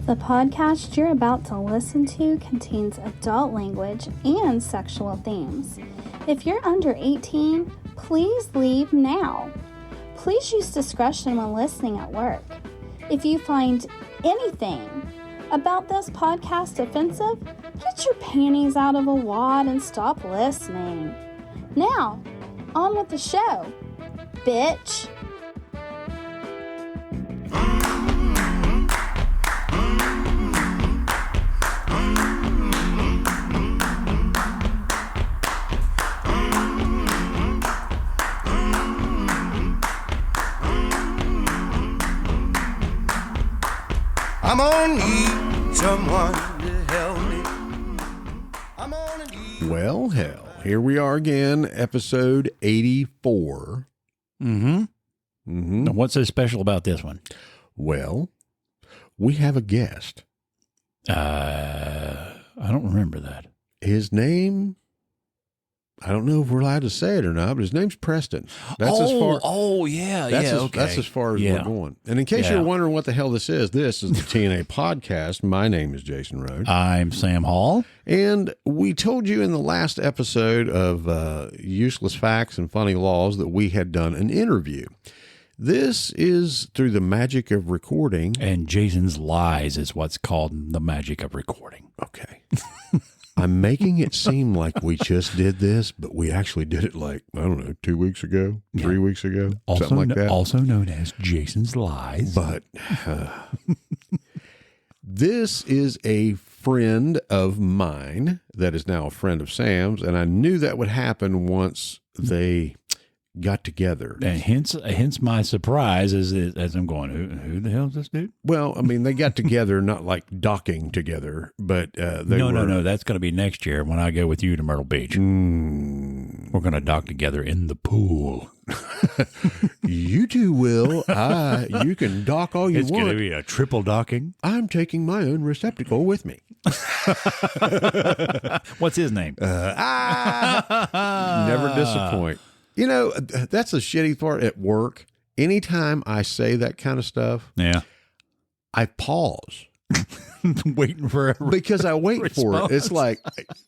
The podcast you're about to listen to contains adult language and sexual themes. If you're under 18, please leave now. Please use discretion when listening at work. If you find anything about this podcast offensive, get your panties out of a wad and stop listening. Now, on with the show, bitch. I'm gonna need someone to help me. I'm gonna need... Well, hell, here we are again, episode 84. Now, what's so special about this one? Well, we have a guest. I don't remember that. His name, I don't know if we're allowed to say it or not, but his name's Preston. That's as far. Okay. That's as far as we're going. And in case you're wondering what the hell this is the TNA podcast. My name is Jason Rhodes. I'm Sam Hall. And we told you in the last episode of Useless Facts and Funny Laws that we had done an interview. This is through the magic of recording. And Jason's Lies is what's called the magic of recording. Okay. I'm making it seem like we just did this, but we actually did it like, I don't know, 2 weeks ago, 3 weeks ago, something like that. Also known as Jason's Lies. But this is a friend of mine that is now a friend of Sam's, and I knew that would happen once they got together. And hence my surprise as I'm going, who the hell is this dude? Well, I mean, they got together, not like docking together, but No, that's going to be next year when I go with you to Myrtle Beach. We're going to dock together in the pool. You two will. You can dock all you want. It's going to be a triple docking. I'm taking my own receptacle with me. What's his name? Never disappoint. You know, that's the shitty part at work. Anytime I say that kind of stuff, I pause. Waiting forever. Because I wait for it. It's like,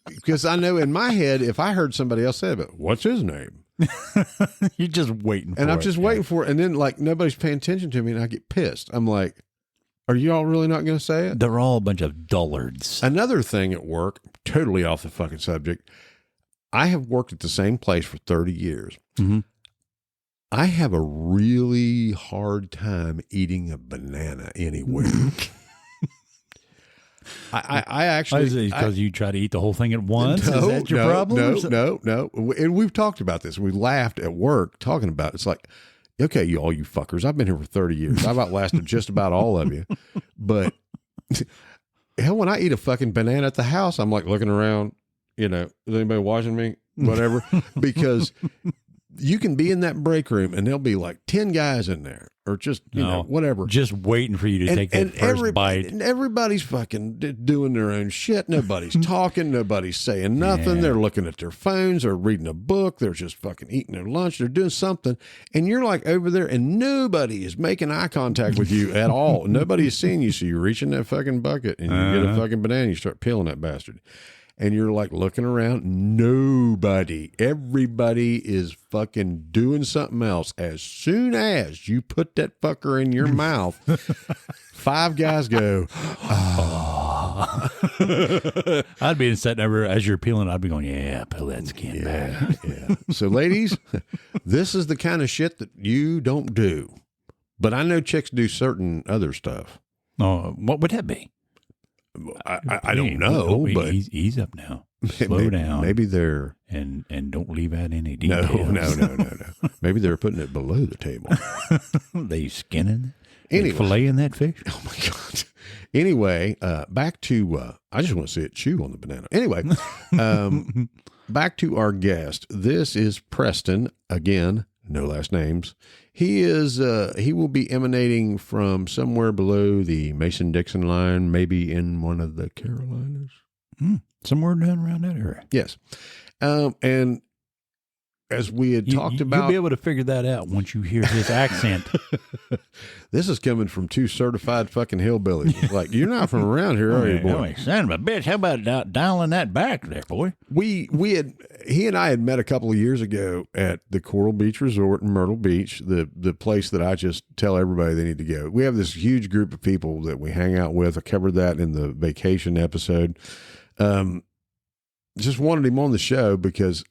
because I know in my head, if I heard somebody else say it, but what's his name? You're just waiting for it. And I'm just waiting for it. And then, like, nobody's paying attention to me, and I get pissed. I'm like, are you all really not going to say it? They're all a bunch of dullards. Another thing at work, totally off the fucking subject, I have worked at the same place for 30 years. Mm-hmm. I have a really hard time eating a banana anywhere. I actually... Because you try to eat the whole thing at once? No, is that your problem? No. And we've talked about this. We laughed at work talking about it. It's like, okay, you fuckers, I've been here for 30 years. I've outlasted just about all of you. But hell, when I eat a fucking banana at the house, I'm like looking around, is anybody watching me? Whatever. Because you can be in that break room and there'll be like 10 guys in there or just, whatever. Just waiting for you to take that first bite. And everybody's fucking doing their own shit. Nobody's talking. Nobody's saying nothing. Yeah. They're looking at their phones or reading a book. They're just fucking eating their lunch. They're doing something. And you're like over there and nobody is making eye contact with you at all. Nobody is seeing you. So you reach in that fucking bucket and you get a fucking banana and you start peeling that bastard. And you're like looking around, everybody is fucking doing something else. As soon as you put that fucker in your mouth, 5 guys go, oh. I'd be sitting over as you're peeling, I'd be going, pull that skin back. Yeah. So ladies, this is the kind of shit that you don't do. But I know chicks do certain other stuff. Oh, what would that be? I don't know, but ease up now. Slow down. Maybe they're and don't leave out any details. No. Maybe they're putting it below the table. They skinning, anyway, filleting that fish. Oh my god. Anyway, back to I just want to see it chew on the banana. Anyway, back to our guest. This is Preston again. No last names. He will be emanating from somewhere below the Mason-Dixon line, maybe in one of the Carolinas. Somewhere down around that area. Yes. And as we had talked about, you'll be able to figure that out once you hear his accent. this is coming from two certified fucking hillbillies. Like, you're not from around here, are you, boy? Son of a bitch, how about dialing that back there, boy? He and I had met a couple of years ago at the Coral Beach Resort in Myrtle Beach, the place that I just tell everybody they need to go. We have this huge group of people that we hang out with. I covered that in the vacation episode. Just wanted him on the show because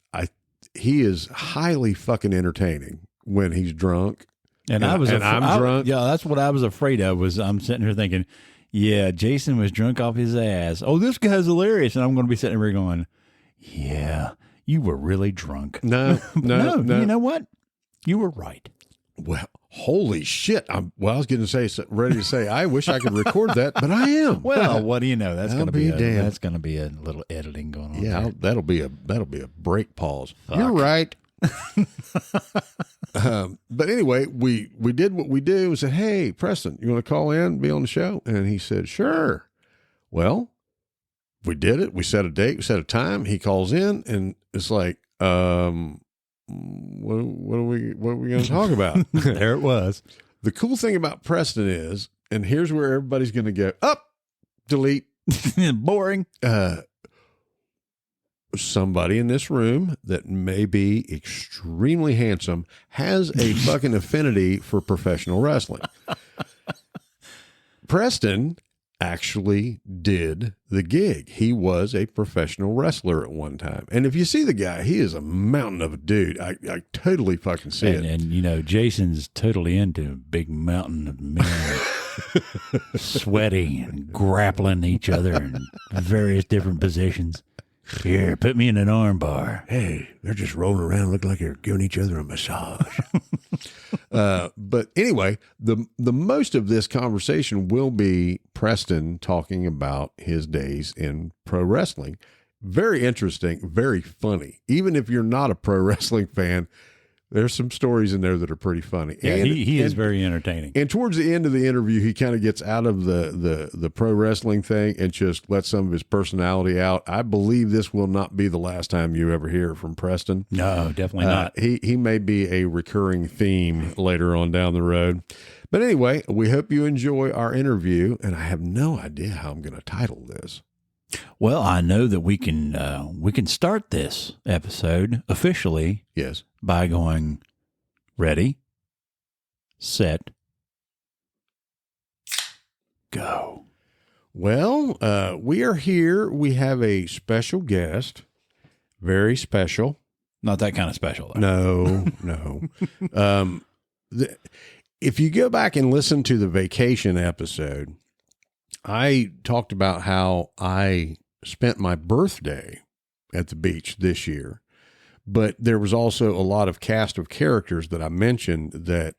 he is highly fucking entertaining when he's drunk. I'm drunk. Yeah, that's what I was afraid of. I'm sitting here thinking, yeah, Jason was drunk off his ass. Oh, this guy's hilarious, and I'm going to be sitting here going, yeah, you were really drunk. No. You know what? You were right. Well, holy shit! I was getting ready to say, I wish I could record that, but I am. Well, what do you know? That's going to be that's going to be a little editing going on. Yeah, that'll be a break pause. Fuck. You're right. But anyway, we did what we do. We said, hey, Preston, you want to call in and be on the show? And he said, sure. Well, we did it. We set a date. We set a time. He calls in, and it's like, what are we going to talk about? There it was. The cool thing about Preston is, and here's where everybody's going to go, up, delete. Boring. Somebody in this room that may be extremely handsome has a fucking affinity for professional wrestling. Preston actually did the gig. He was a professional wrestler at one time. And if you see the guy, he is a mountain of a dude. I totally fucking see it. And, you know, Jason's totally into a big mountain of men sweating and grappling each other in various different positions. Here, put me in an arm bar. Hey, they're just rolling around looking like they're giving each other a massage. But anyway, the most of this conversation will be Preston talking about his days in pro wrestling. Very interesting, very funny. Even if you're not a pro wrestling fan, there's some stories in there that are pretty funny. Yeah, he is very entertaining. And towards the end of the interview, he kind of gets out of the pro wrestling thing and just lets some of his personality out. I believe this will not be the last time you ever hear from Preston. No, definitely not. He may be a recurring theme later on down the road. But anyway, we hope you enjoy our interview, and I have no idea how I'm going to title this. Well, I know that we can start this episode officially. Yes. By going, ready, set, go. Well, we are here. We have a special guest. Very special. Not that kind of special, though. No. If you go back and listen to the vacation episode, I talked about how I spent my birthday at the beach this year, but there was also a lot of cast of characters that I mentioned that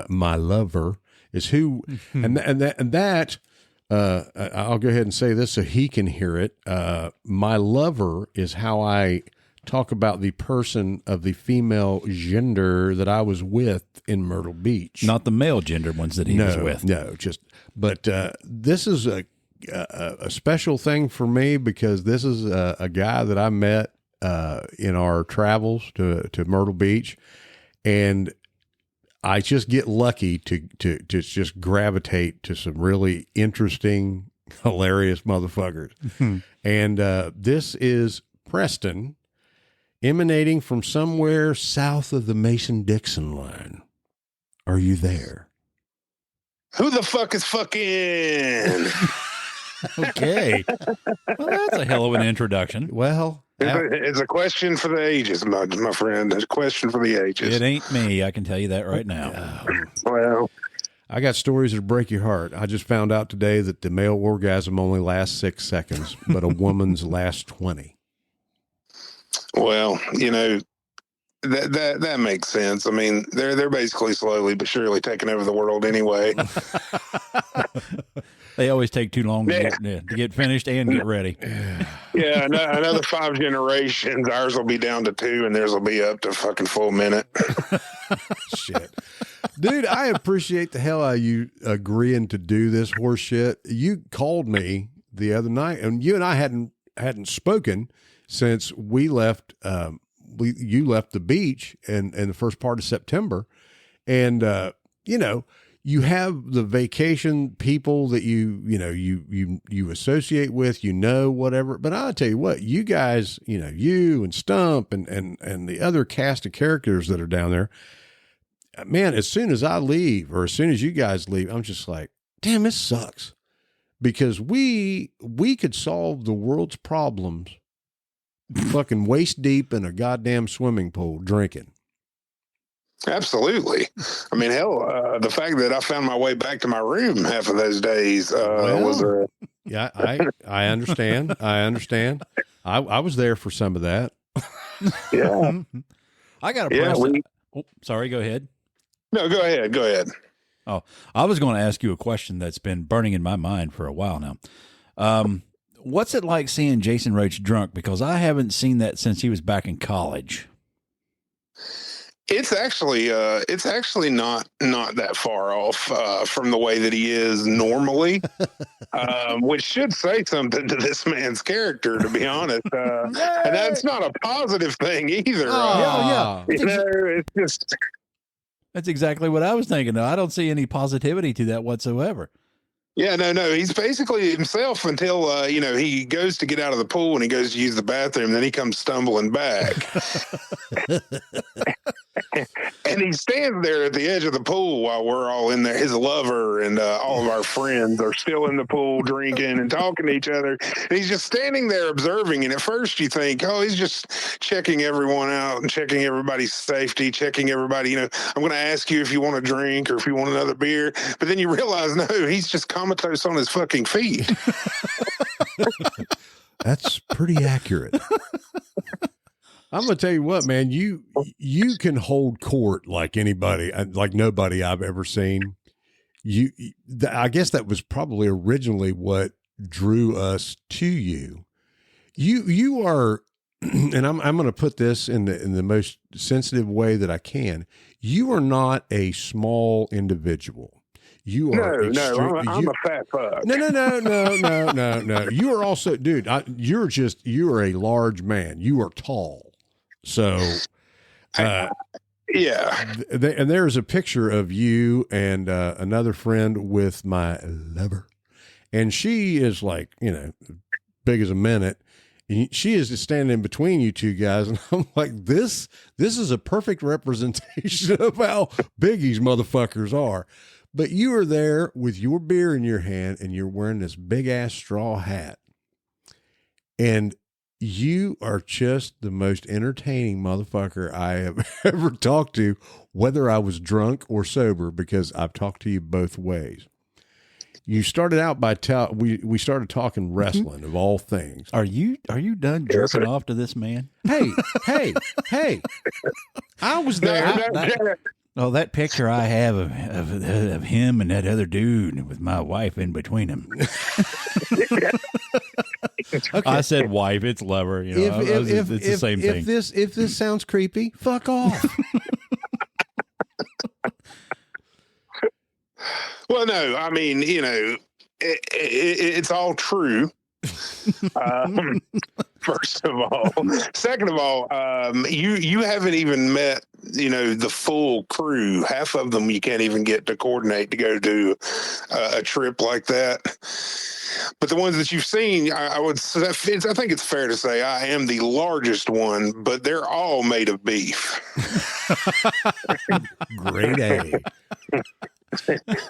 my lover is who, and that I'll go ahead and say this so he can hear it. My lover is how I talk about the person of the female gender that I was with in Myrtle Beach. Not the male gender ones that he was with. No, but this is a special thing for me because this is a guy that I met in our travels to Myrtle Beach, and I just get lucky to just gravitate to some really interesting, hilarious motherfuckers. And this is Preston, emanating from somewhere south of the Mason-Dixon line. Are you there? Who the fuck is fucking? Okay. Well, that's a hell of an introduction. Well, it's a question for the ages, my friend. It's a question for the ages. It ain't me. I can tell you that right now. Well, I got stories that break your heart. I just found out today that the male orgasm only lasts 6 seconds, but a woman's lasts 20. Well, you know, that makes sense. I mean, they're basically slowly but surely taking over the world anyway. They always take too long to get finished and get ready. Yeah, another 5 generations, ours will be down to 2, and theirs will be up to fucking full minute. Shit. Dude, I appreciate the hell out of you agreeing to do this horse shit. You called me the other night, and you and I hadn't spoken since we left you left the beach and the first part of September, and you know, you have the vacation people that you associate with, whatever. But I'll tell you what, you guys, you and Stump and the other cast of characters that are down there, man, as soon as I leave or as soon as you guys leave, I'm just like, damn, this sucks. Because we could solve the world's problems fucking waist deep in a goddamn swimming pool drinking. Absolutely. I mean, hell, the fact that I found my way back to my room half of those days was a... Yeah, I understand. I understand. I was there for some of that. Yeah. I got a question. Sorry, go ahead. No, go ahead. Go ahead. Oh, I was going to ask you a question that's been burning in my mind for a while now. What's it like seeing Jason Roach drunk? Because I haven't seen that since he was back in college. It's actually not that far off from the way that he is normally, which should say something to this man's character, to be honest. And that's not a positive thing either. It's just. That's exactly what I was thinking. I don't see any positivity to that whatsoever. Yeah, no. He's basically himself until, he goes to get out of the pool and he goes to use the bathroom. Then he comes stumbling back. And he stands there at the edge of the pool while we're all in there. His lover and all of our friends are still in the pool drinking and talking to each other. And he's just standing there observing. And at first you think, oh, he's just checking everyone out and checking everybody's safety, checking everybody. I'm going to ask you if you want a drink or if you want another beer. But then you realize, no, he's just comatose on his fucking feet. That's pretty accurate. I'm going to tell you what, man, you can hold court like anybody, like nobody I've ever seen. I guess that was probably originally what drew us to you. You are, and I'm going to put this in the most sensitive way that I can. You are not a small individual. You are I'm a fat fuck. No. You are also, dude, you are a large man. You are tall. So, yeah. And there's a picture of you and another friend with my lover. And she is like, big as a minute. And she is just standing in between you two guys. And I'm like, this is a perfect representation of how big these motherfuckers are. But you are there with your beer in your hand and you're wearing this big ass straw hat. And you are just the most entertaining motherfucker I have ever talked to, whether I was drunk or sober, because I've talked to you both ways. You started out by we started talking wrestling of all things. Are you done jerking off to this man? Hey! I was there. That picture I have of him and that other dude with my wife in between them. Okay. I said wife, it's lover. It's the same thing. If this sounds creepy, fuck off. Well, no, I mean, it's all true. First of all, second of all, you haven't even met, the full crew. Half of them you can't even get to coordinate to go do a trip like that. But the ones that you've seen, I think it's fair to say I am the largest one, but they're all made of beef. Great A.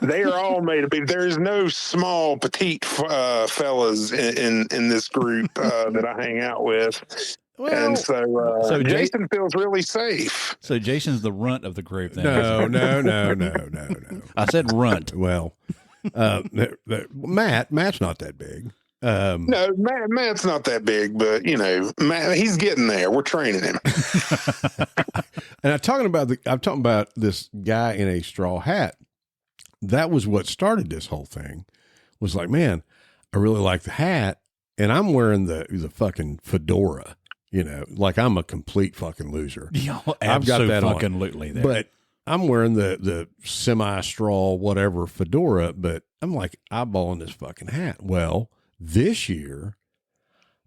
They are all made of beef. There is no small, petite fellas in this group that I hang out with. Well, and so Jason feels really safe. So Jason's the runt of the group then. No. I said runt. Well, Matt's not that big. No, Matt's not that big, but Matt, he's getting there. We're training him. And I'm talking about this guy in a straw hat. That was what started this whole thing. Was like, man, I really like the hat, and I'm wearing the fucking fedora. Like I'm a complete fucking loser. I've got that fucking lootly there. But I'm wearing the semi-straw whatever fedora, but I'm like eyeballing this fucking hat. Well, this year,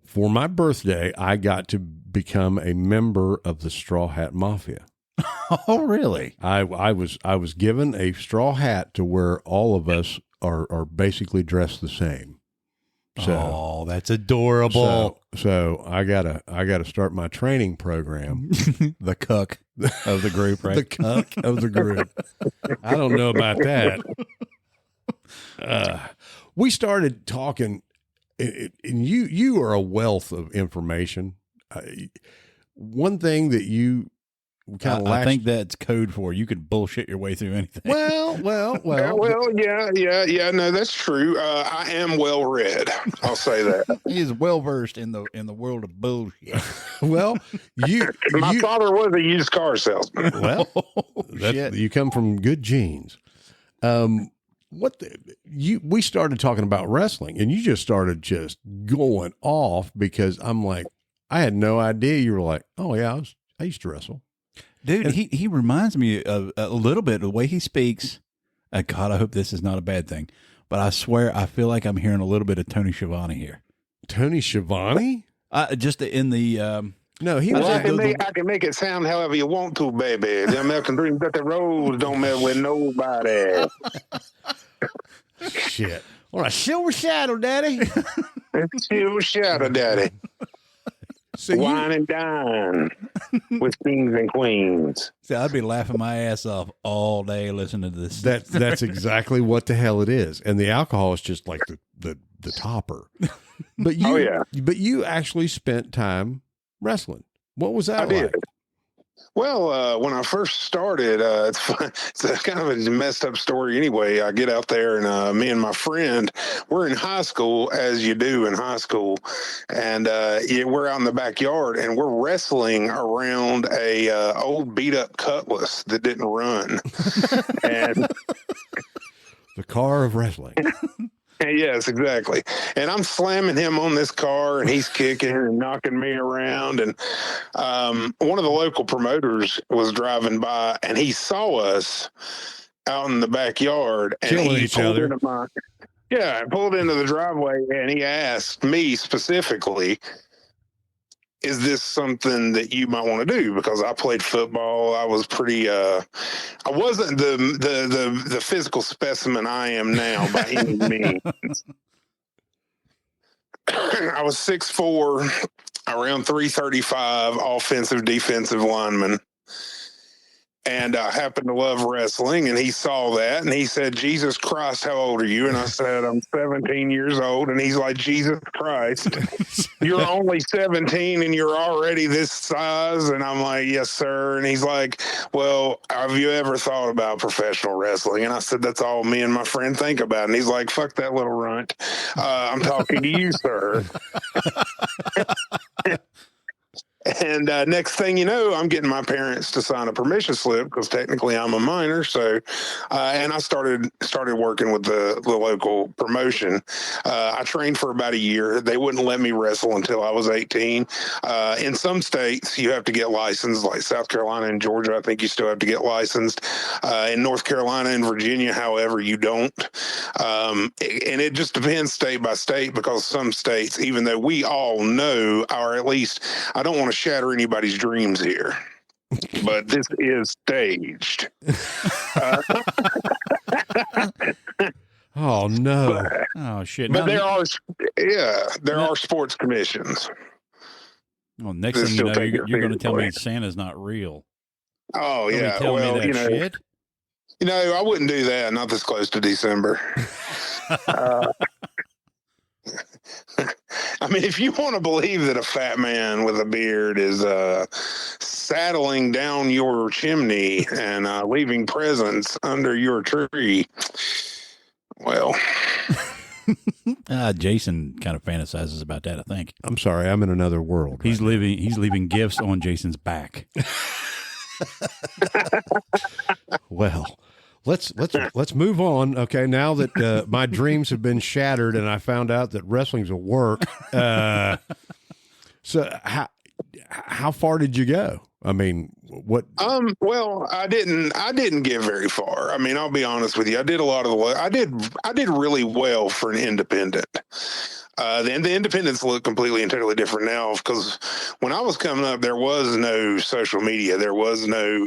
for my birthday, I got to become a member of the Straw Hat Mafia. Oh, really? I was given a straw hat to where all of us are basically dressed the same. So, that's adorable. So I gotta start my training program. The cuck of the group, right? The cuck of the group. I don't know about that. We started talking, and you are a wealth of information. One thing that you kind of I think that's code for you could bullshit your way through anything. Well. Yeah. No, that's true. I am well read. I'll say that. He is well versed in the world of bullshit. Well, my father was a used car salesman. Well, Shit. you come from good genes. We started talking about wrestling, and you just started just going off because I'm like, I had no idea. You were like, oh yeah, I used to wrestle. Dude, he reminds me of a little bit of the way he speaks. God, I hope this is not a bad thing, but I swear I feel like I'm hearing a little bit of Tony Schiavone here. Tony Schiavone? Just in the No, he Well, was. I can make it sound however you want to, baby. The American dream that the roads don't mess with nobody. Shit. All right, Silver Shadow, Daddy. It's you, Shadow Daddy. So Wine and dine with kings and queens. See, I'd be laughing my ass off all day listening to this. that's exactly what the hell it is, and the alcohol is just like the topper. But you actually spent time wrestling. What was that I like? did. Well, when I first started, it's a kind of a messed up story anyway. I get out there and me and my friend, we're in high school, as you do in high school. And we're out in the backyard and we're wrestling around a old beat up Cutlass that didn't run. And The car of wrestling. yes, exactly. And I'm slamming him on this car and he's kicking and knocking me around. And one of the local promoters was driving by and he saw us out in the backyard and Killing he each pulled other. pulled into the driveway and he asked me specifically, is this something that you might want to do? Because I played football. I was pretty, I wasn't the physical specimen I am now by any means. I was 6'4", around 335, offensive, defensive lineman. And I happened to love wrestling, and he saw that, and he said, Jesus Christ, how old are you? And I said, I'm 17 years old. And he's like, Jesus Christ, you're only 17 and you're already this size? And I'm like, yes, sir. And he's like, well, have you ever thought about professional wrestling? And I said, that's all me and my friend think about. And he's like, fuck that little runt. I'm talking to you, sir. And next thing you know, I'm getting my parents to sign a permission slip because technically I'm a minor. So, and I started working with the local promotion. I trained for about a year. They wouldn't let me wrestle until I was 18. In some states, you have to get licensed, like South Carolina and Georgia. I think you still have to get licensed. In North Carolina and Virginia, however, you don't. And it just depends state by state because some states, even though we all know, or at least I don't want to shatter anybody's dreams here, but this is staged. Oh no! Oh shit! But there are sports commissions. Well, next thing you know, you're going to tell me Santa's not real. Oh You're yeah, tell well, me that shit. I wouldn't do that. Not this close to December. I mean, if you want to believe that a fat man with a beard is saddling down your chimney and leaving presents under your tree, well. Jason kind of fantasizes about that, I think. I'm sorry, I'm in another world. He's leaving gifts on Jason's back. Well, let's move on. Okay, now that my dreams have been shattered and I found out that wrestling's a work. So how far did you go? I mean, What? Well, I didn't get very far. I mean, I'll be honest with you. I did a lot of the, I did really well for an independent. The independents look completely and totally different now, because when I was coming up, there was no social media. There was no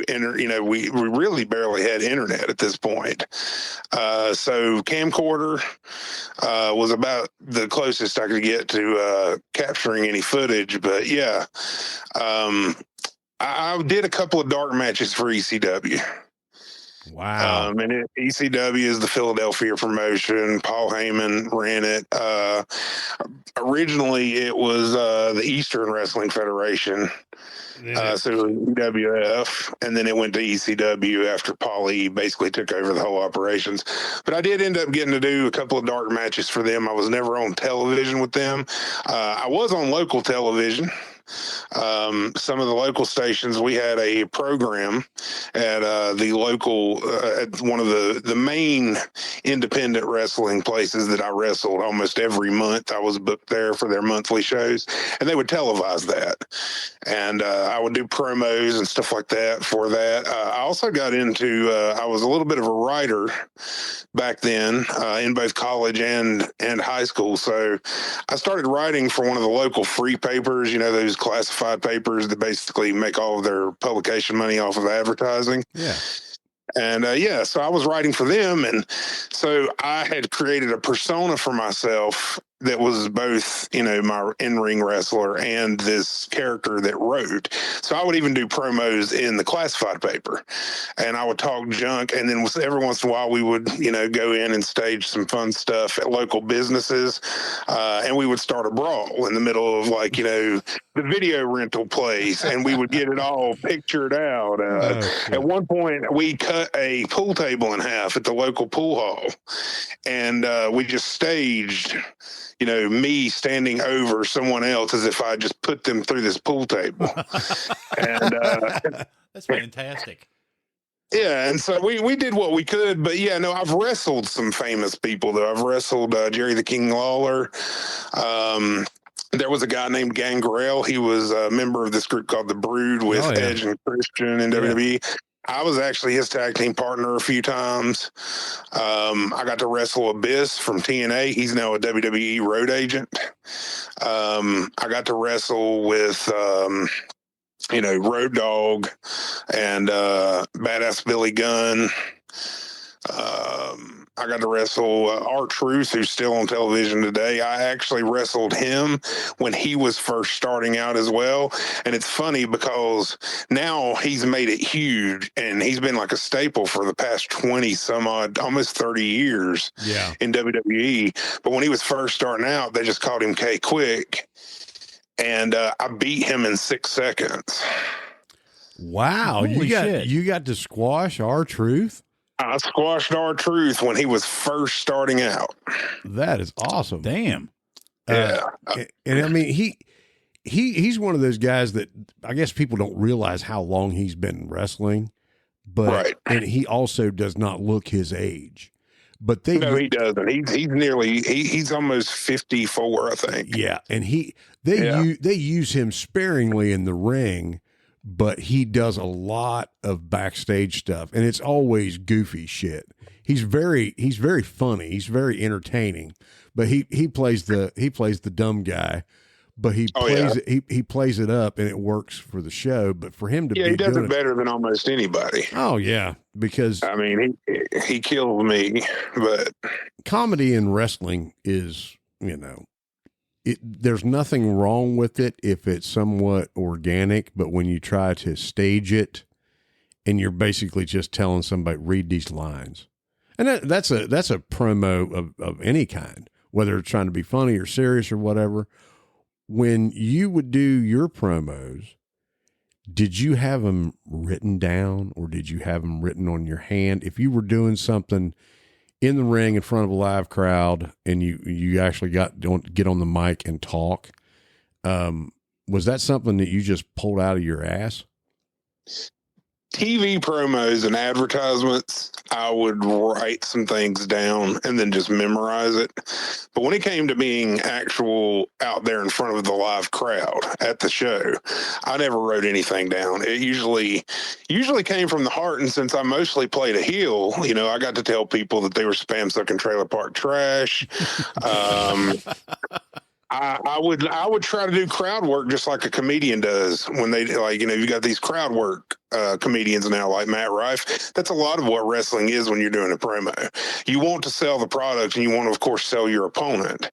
we really barely had internet at this point. So camcorder was about the closest I could get to capturing any footage. But yeah, I did a couple of dark matches for ECW. Wow. ECW is the Philadelphia promotion. Paul Heyman ran it. Originally, it was the Eastern Wrestling Federation. So EWF, and then it went to ECW after Paulie basically took over the whole operations. But I did end up getting to do a couple of dark matches for them. I was never on television with them. I was on local television. Some of the local stations, we had a program at the local, at one of the main independent wrestling places that I wrestled almost every month. I was booked there for their monthly shows, and they would televise that. And I would do promos and stuff like that for that. I also got into, I was a little bit of a writer back then in both college and high school. So I started writing for one of the local free papers, those classified papers that basically make all of their publication money off of advertising. Yeah. And so I was writing for them. And so I had created a persona for myself that was both, my in-ring wrestler and this character that wrote. So I would even do promos in the classified paper, and I would talk junk. And then every once in a while we would, go in and stage some fun stuff at local businesses. And we would start a brawl in the middle of the video rental place, and we would get it all pictured out. At one point we cut a pool table in half at the local pool hall, and we just staged me standing over someone else as if I just put them through this pool table. And that's fantastic. Yeah, and so we did what we could, but I've wrestled some famous people though. I've wrestled Jerry the King Lawler. There was a guy named Gangrel. He was a member of this group called The Brood with Edge and Christian in WWE. I was actually his tag team partner a few times. I got to wrestle Abyss from TNA. He's now a WWE road agent. I got to wrestle with, Road Dogg and Badass Billy Gunn. I got to wrestle R-Truth, who's still on television today. I actually wrestled him when he was first starting out as well. And it's funny because now he's made it huge, and he's been like a staple for the past 20 some odd, almost 30 years in WWE. But when he was first starting out, they just called him K-Quick. And I beat him in 6 seconds. Wow. You got to squash R-Truth? I squashed R-Truth when he was first starting out. That is awesome. Damn. Yeah. And I mean, he's one of those guys that I guess people don't realize how long he's been wrestling, but and he also does not look his age. But no, he doesn't. He's almost 54, I think. Yeah, and they use him sparingly in the ring, but he does a lot of backstage stuff, and it's always goofy shit. He's very funny. He's very entertaining, but he plays the dumb guy, but he plays it up, and it works for the show. But for him to he does it better than almost anybody. Oh yeah, because I mean he killed me. But comedy in wrestling is there's nothing wrong with it if it's somewhat organic, but when you try to stage it and you're basically just telling somebody, read these lines. And that's a promo of any kind, whether it's trying to be funny or serious or whatever. When you would do your promos, did you have them written down, or did you have them written on your hand? If you were doing something in the ring in front of a live crowd and you actually get on the mic and talk, was that something that you just pulled out of your ass? TV promos and advertisements, I would write some things down and then just memorize it. But when it came to being actual out there in front of the live crowd at the show, I never wrote anything down. It usually came from the heart. And since I mostly played a heel, you know, I got to tell people that they were spam sucking trailer park trash. I would try to do crowd work just like a comedian does when they, like, you know, you got these crowd work comedians now like Matt Rife. That's a lot of what wrestling is when you're doing a promo. You want to sell the product and you want to, of course, sell your opponent.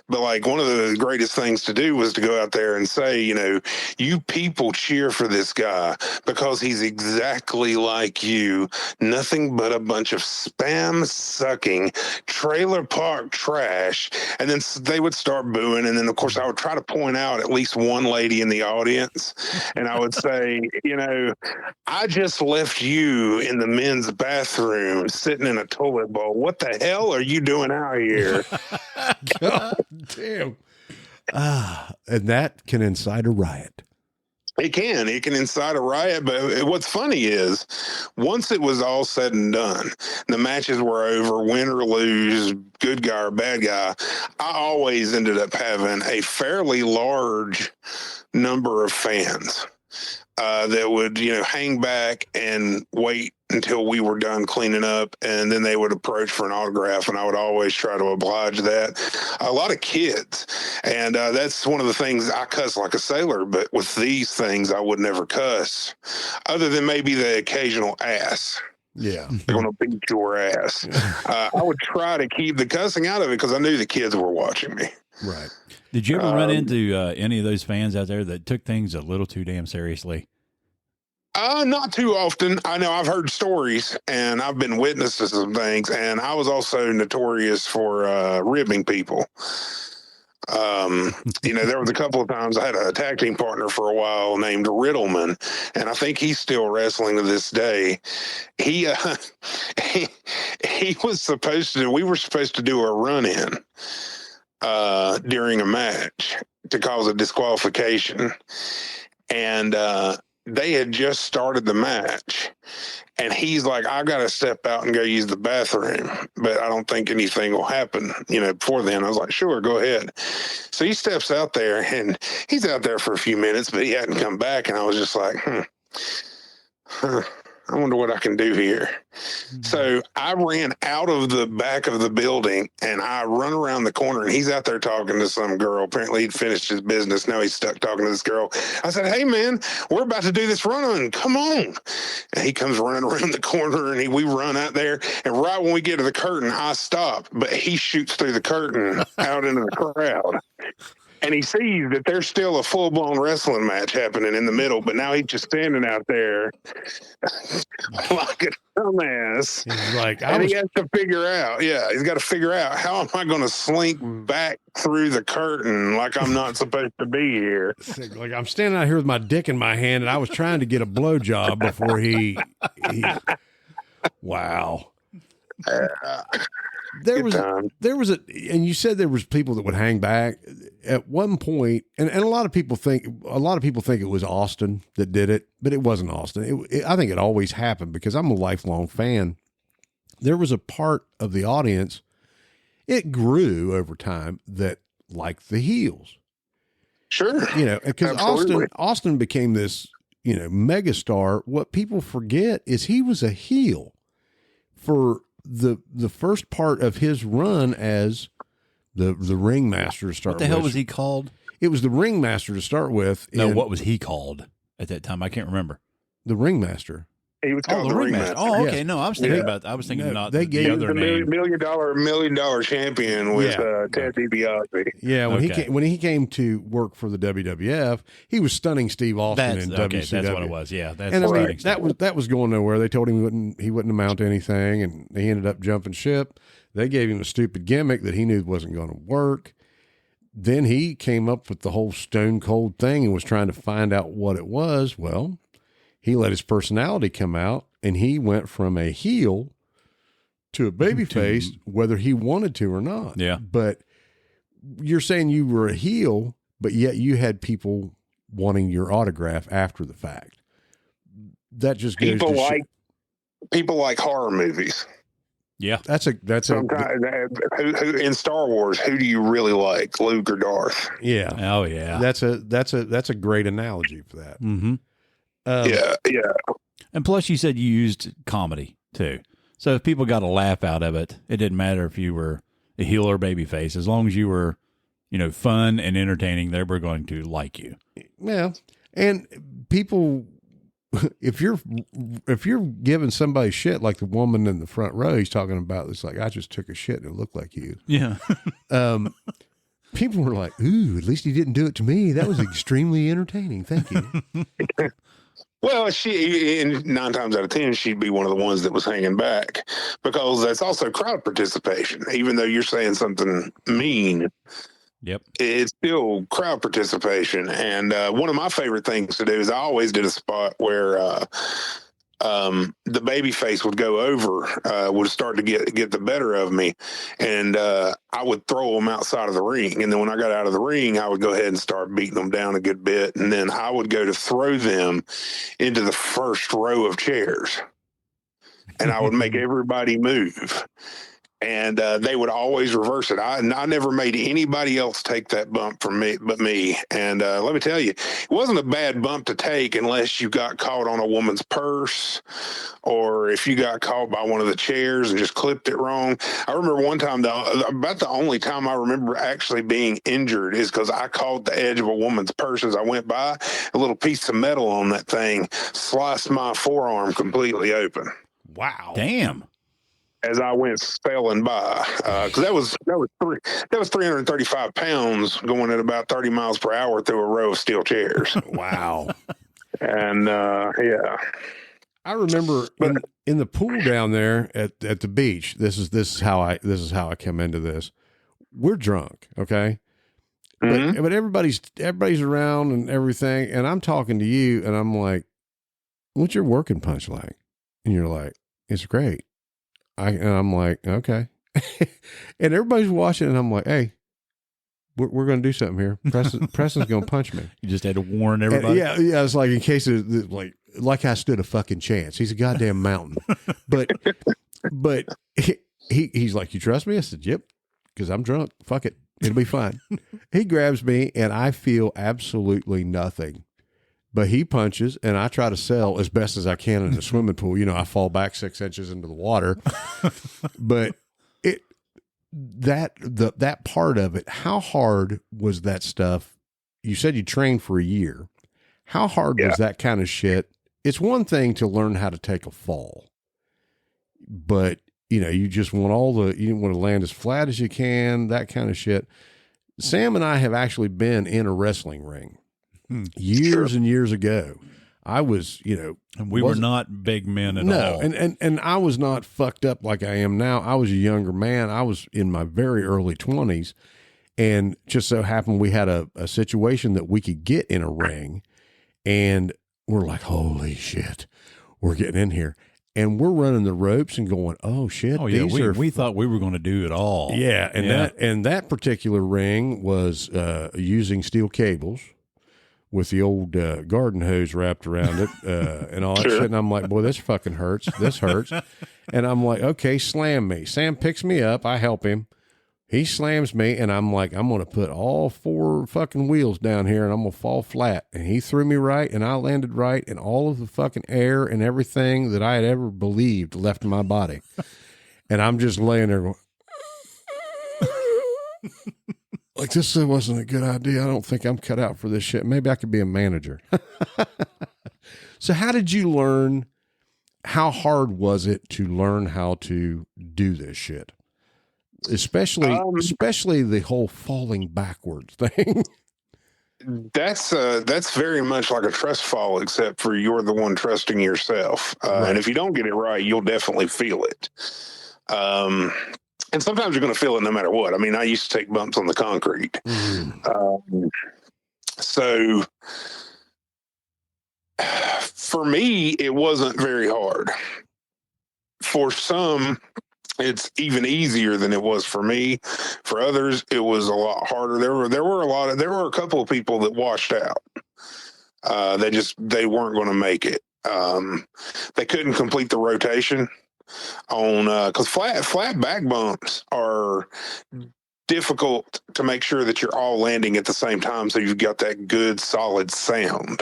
But like one of the greatest things to do was to go out there and say, you know, you people cheer for this guy because he's exactly like you. Nothing but a bunch of spam sucking trailer park trash. And then they would start booing. And then, of course, I would try to point out at least one lady in the audience. And I would say, you know, I just left you in the men's bathroom sitting in a toilet bowl. What the hell are you doing out here? God damn. And that can incite a riot. It can incite a riot. But what's funny is once it was all said and done, the matches were over, win or lose, good guy or bad guy, I always ended up having a fairly large number of fans that would, you know, hang back and wait until we were done cleaning up, and then they would approach for an autograph, and I would always try to oblige that. A lot of kids, and that's one of the things. I cuss like a sailor, but with these things, I would never cuss, other than maybe the occasional ass. Yeah. They're going to beat your ass. I would try to keep the cussing out of it because I knew the kids were watching me. Right. Did you ever run into any of those fans out there that took things a little too damn seriously? Not too often. I know I've heard stories and I've been witness to some things, and I was also notorious for ribbing people. You know, there was a couple of times I had a tag team partner for a while named Riddleman, and I think he's still wrestling to this day. He was supposed to, we were supposed to do a run-in during a match to cause a disqualification. And they had just started the match. And he's like, I got to step out and go use the bathroom, but I don't think anything will happen, you know, before then. I was like, sure, go ahead. So he steps out there, and he's out there for a few minutes, but he hadn't come back. And I was just like, I wonder what I can do here. So I ran out of the back of the building, and I run around the corner, and he's out there talking to some girl. Apparently he'd finished his business. Now he's stuck talking to this girl. I said, hey man, we're about to do this run-on. Come on. And he comes running around the corner, and we run out there. And right when we get to the curtain, I stop, but he shoots through the curtain out into the crowd. And he sees that there's still a full-blown wrestling match happening in the middle, but now he's just standing out there like a dumbass. He's like, he has to figure out, he's got to figure out, how am I going to slink back through the curtain like I'm not supposed to be here? Like, I'm standing out here with my dick in my hand, and I was trying to get a blowjob before he wow. There was and you said there was people that would hang back at one point, and a lot of people think it was Austin that did it, but it wasn't Austin. I think it always happened because I'm a lifelong fan. There was a part of the audience, it grew over time, that liked the heels. Sure. You know, because Austin became this, you know, megastar. What people forget is he was a heel for the first part of his run as the ringmaster to start with. What the hell was he called? It was the ringmaster to start with. No, what was he called at that time? I can't remember. The ringmaster. He was called the ringmaster. Oh, okay. No, I was thinking about. I was thinking not they gave the other name. million dollar champion with Ted DiBiase. Yeah, when he came to work for the WWF, he was stunning Steve Austin in WCW. That's what it was. Yeah, that's and I mean, that was going nowhere. They told him he wouldn't amount to anything, and he ended up jumping ship. They gave him a stupid gimmick that he knew wasn't going to work. Then he came up with the whole Stone Cold thing and was trying to find out what it was. Well, he let his personality come out, and he went from a heel to a babyface, whether he wanted to or not. Yeah. But you're saying you were a heel, but yet you had people wanting your autograph after the fact. that just goes to people like horror movies. Yeah, that's sometimes who in Star Wars, who do you really like, Luke or Darth? Yeah. Oh yeah. That's a great analogy for that. Mm-hmm. Yeah. And plus, you said you used comedy too, so if people got a laugh out of it, it didn't matter if you were a heel or baby face, as long as you were, fun and entertaining, they were going to like you. Yeah, and people. If you're giving somebody shit like the woman in the front row, he's talking about, it's like, I just took a shit and it looked like you. Yeah. People were like, ooh, at least he didn't do it to me. That was extremely entertaining. Thank you. Well, and 9 times out of 10, she'd be one of the ones that was hanging back, because that's also crowd participation. Even though you're saying something mean, yep, it's still crowd participation. And one of my favorite things to do is I always did a spot where the baby face would go over, would start to get the better of me, and I would throw them outside of the ring. And then when I got out of the ring, I would go ahead and start beating them down a good bit, and then I would go to throw them into the first row of chairs, and I would make everybody move. And they would always reverse it. I never made anybody else take that bump from me but me. And let me tell you, it wasn't a bad bump to take unless you got caught on a woman's purse, or if you got caught by one of the chairs and just clipped it wrong. I remember one time, about the only time I remember actually being injured is because I caught the edge of a woman's purse as I went by. A little piece of metal on that thing sliced my forearm completely open. Wow. Damn. As I went sailing by, because that was 335 pounds going at about 30 miles per hour through a row of steel chairs. Wow. And yeah, I remember in the pool down there at the beach. This is how I come into this. We're drunk, okay, but everybody's around and everything, and I'm talking to you, and I'm like, "What's your working punch like?" And you're like, "It's great." And I'm like, okay. And everybody's watching, and I'm like, hey, we're going to do something here. Preston's going to punch me. You just had to warn everybody. And yeah. It's like, in case of like I stood a fucking chance. He's a goddamn mountain. But he's like, you trust me? I said, yep, because I'm drunk. Fuck it. It'll be fine. He grabs me, and I feel absolutely nothing. But he punches, and I try to sell as best as I can in the swimming pool. I fall back 6 inches into the water. But that part of it, how hard was that stuff? You said you trained for a year. How hard was that kind of shit? It's one thing to learn how to take a fall, but you just want you want to land as flat as you can, that kind of shit. Sam and I have actually been in a wrestling ring. Years and years ago. I was, and we were not big men at all. And I was not fucked up like I am now. I was a younger man. I was in my very early 20s, and just so happened we had a situation that we could get in a ring, and we're like, holy shit, we're getting in here. And we're running the ropes and going, oh shit. Oh yeah, we thought we were going to do it all. Yeah, and that particular ring was using steel cables with the old garden hose wrapped around it and all that shit. And I'm like, boy, this fucking hurts. This hurts. And I'm like, okay, slam me. Sam picks me up. I help him. He slams me, and I'm like, I'm going to put all 4 fucking wheels down here, and I'm going to fall flat. And he threw me right, and I landed right, and all of the fucking air and everything that I had ever believed left my body. And I'm just laying there going, like, this wasn't a good idea. I don't think I'm cut out for this shit. Maybe I could be a manager. So how did you learn? How hard was it to learn how to do this shit? Especially the whole falling backwards thing. That's very much like a trust fall, except for you're the one trusting yourself. Right. And if you don't get it right, you'll definitely feel it. And sometimes you're going to feel it no matter what. I mean, I used to take bumps on the concrete. So for me, it wasn't very hard. For some, it's even easier than it was for me. For others, it was a lot harder. There were a couple of people that washed out. They weren't going to make it. they couldn't complete the rotation on because flat back bumps are difficult to make sure that you're all landing at the same time, so you've got that good solid sound.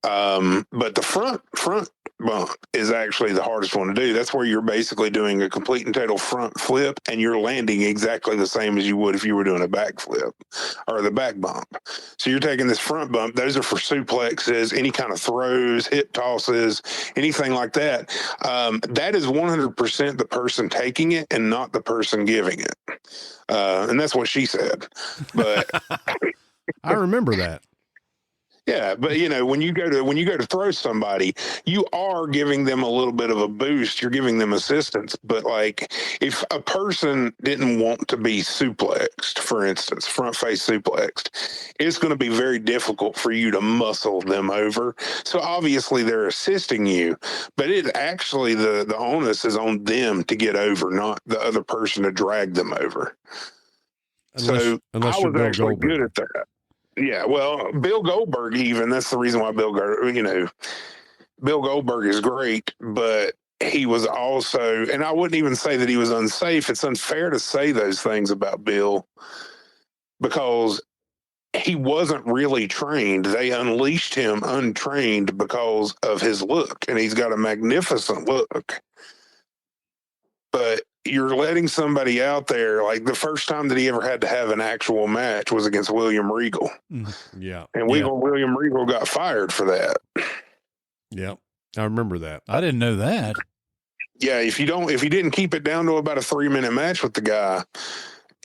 But the front bump is actually the hardest one to do. That's where you're basically doing a complete and total front flip, and you're landing exactly the same as you would if you were doing a back flip or the back bump. So you're taking this front bump. Those are for suplexes, any kind of throws, hip tosses, anything like that. That is 100% the person taking it and not the person giving it. And that's what she said. But I remember that. yeah, but when you go to throw somebody, you are giving them a little bit of a boost. You're giving them assistance. But like, if a person didn't want to be suplexed, for instance, front face suplexed, it's going to be very difficult for you to muscle them over. So obviously they're assisting you, but it actually the onus is on them to get over, not the other person to drag them over. Unless I was Bill actually Goldberg. good at that. Yeah, well, Bill Goldberg, that's the reason why Bill Goldberg is great, but he was also, and I wouldn't even say that he was unsafe. It's unfair to say those things about Bill because he wasn't really trained. They unleashed him untrained because of his look, and he's got a magnificent look. But you're letting somebody out there, like the first time that he ever had to have an actual match was against William Regal. Yeah. And William Regal got fired for that. Yeah. I remember that. I didn't know that. Yeah, if you didn't keep it down to about a 3-minute match with the guy,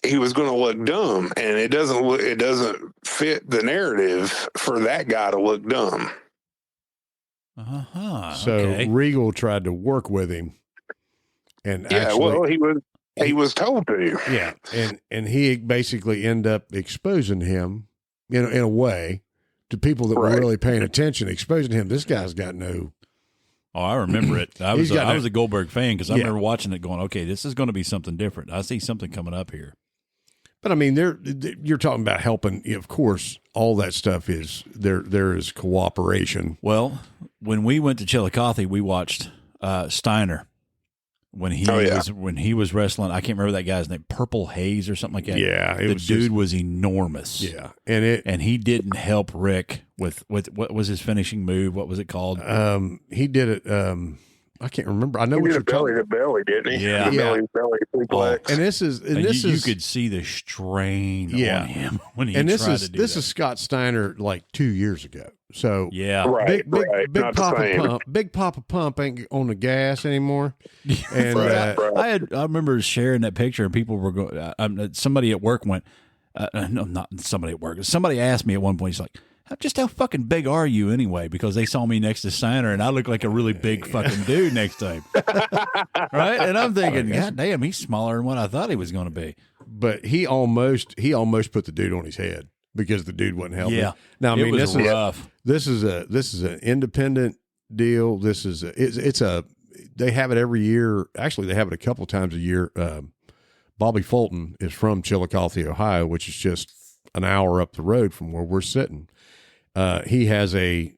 he was going to look dumb, and it doesn't fit the narrative for that guy to look dumb. So okay. Regal tried to work with him. And he was told to. Yeah, and he basically ended up exposing him, in a way, to people that were really paying attention, exposing him. This guy's got no. Oh, I remember it. I was a Goldberg fan because I remember watching it, going, "Okay, this is going to be something different. I see something coming up here." But I mean, you're talking about helping. Of course, all that stuff is there. There is cooperation. Well, when we went to Chillicothe, we watched Steiner. When he was wrestling, I can't remember that guy's name, Purple Haze or something like that. Yeah, the dude was enormous. Yeah, and he didn't help Rick with what was his finishing move? What was it called? He did it. I can't remember. I know what you're belly talking. to belly, didn't he? Yeah, belly suplex. And this is you could see the strain on him when he tried to do that. This is Scott Steiner like 2 years ago. So right, big Papa Pump ain't on the gas anymore. And I remember sharing that picture, and people were going. Somebody at work went. No, not somebody at work. Somebody asked me at one point. He's like, "Just how fucking big are you anyway?" Because they saw me next to Steiner, and I look like a really big fucking dude next to him. Right? And I'm thinking, God damn, he's smaller than what I thought he was going to be. But he almost put the dude on his head because the dude wasn't helping. Yeah. Now, I mean, this is rough. This is an independent deal. They have it every year. Actually, they have it a couple times a year. Bobby Fulton is from Chillicothe, Ohio, which is just an hour up the road from where we're sitting. He has a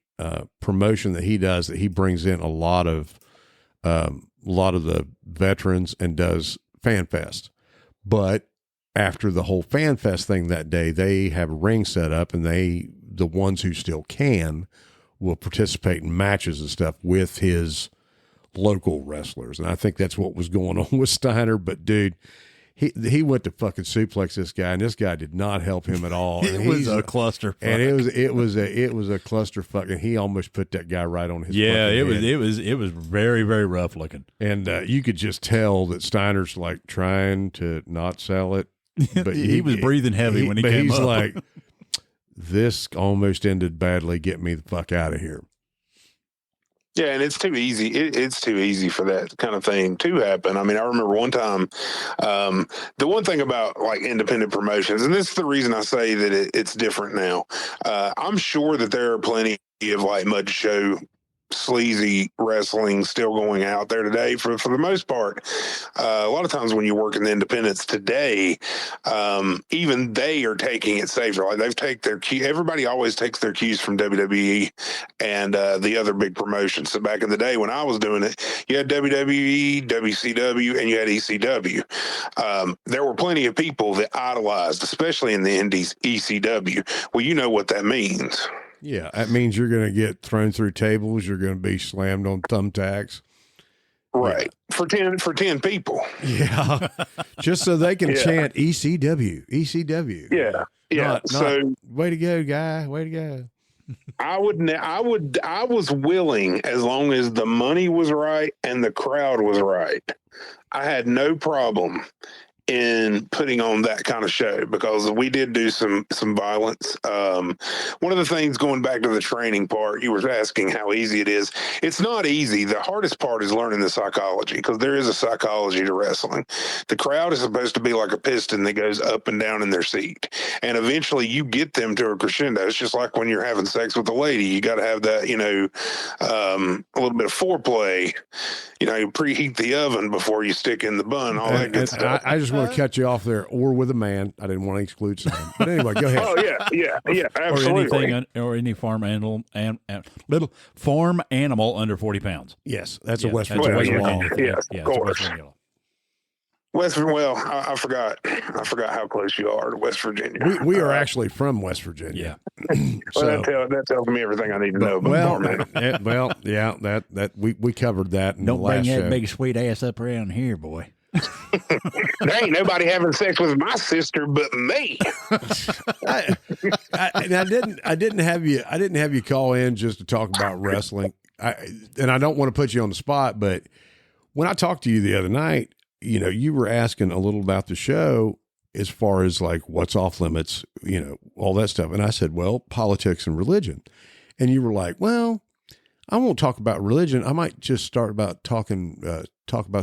promotion that he does that he brings in a lot of the veterans and does Fan Fest. But after the whole Fan Fest thing that day, they have a ring set up, and the ones who still can will participate in matches and stuff with his local wrestlers. And I think that's what was going on with Steiner. But dude, he went to fucking suplex this guy, and this guy did not help him at all. It was a clusterfuck. And it was a clusterfuck, and he almost put that guy right on his head. It was very, very rough looking. And you could just tell that Steiner's like trying to not sell it. But he was breathing heavy when he came he's up. Like, this almost ended badly. Get me the fuck out of here. Yeah, and it's too easy. It's too easy for that kind of thing to happen. I mean, I remember one time, the one thing about like independent promotions, and this is the reason I say that it's different now. I'm sure that there are plenty of like mud show sleazy wrestling still going out there today for the most part. A lot of times when you work in the independents today, even they are taking it safer. Like they've taken their cue. Everybody always takes their cues from WWE and the other big promotions. So back in the day when I was doing it, you had WWE, WCW, and you had ECW. There were plenty of people that idolized, especially in the indies, ECW. Well, you know what that means. Yeah, that means you're going to get thrown through tables. You're going to be slammed on thumbtacks. Right. Yeah. For 10 people. Yeah. Just so they can chant ECW, ECW. Yeah. Yeah. Not, way to go, guy. Way to go. I was willing, as long as the money was right and the crowd was right. I had no problem in putting on that kind of show because we did do some violence. One of the things, going back to the training part, you were asking how easy it is. It's not easy. The hardest part is learning the psychology, because there is a psychology to wrestling. The crowd is supposed to be like a piston that goes up and down in their seat, and eventually you get them to a crescendo. It's just like when you're having sex with a lady. You got to have that, a little bit of foreplay. You preheat the oven before you stick in the bun, all that good stuff. I just want to cut you off there, or with a man. I didn't want to exclude someone. But anyway, go ahead. Oh, yeah, absolutely. Or any farm animal, little farm animal under 40 pounds. Yes, that's a West Virginia. Yes, yeah, of course. I forgot how close you are to West Virginia. We are actually from West Virginia. Yeah. Well, that tells me everything I need to know about that we covered that in Don't the last bring that show. big sweet ass up around here, boy. There ain't nobody having sex with my sister but me. I didn't have you call in just to talk about wrestling. And I don't want to put you on the spot, but when I talked to you the other night, you were asking a little about the show as far as like what's off limits, all that stuff. And I said, well, politics and religion. And you were like, well, I won't talk about religion. I might just talk about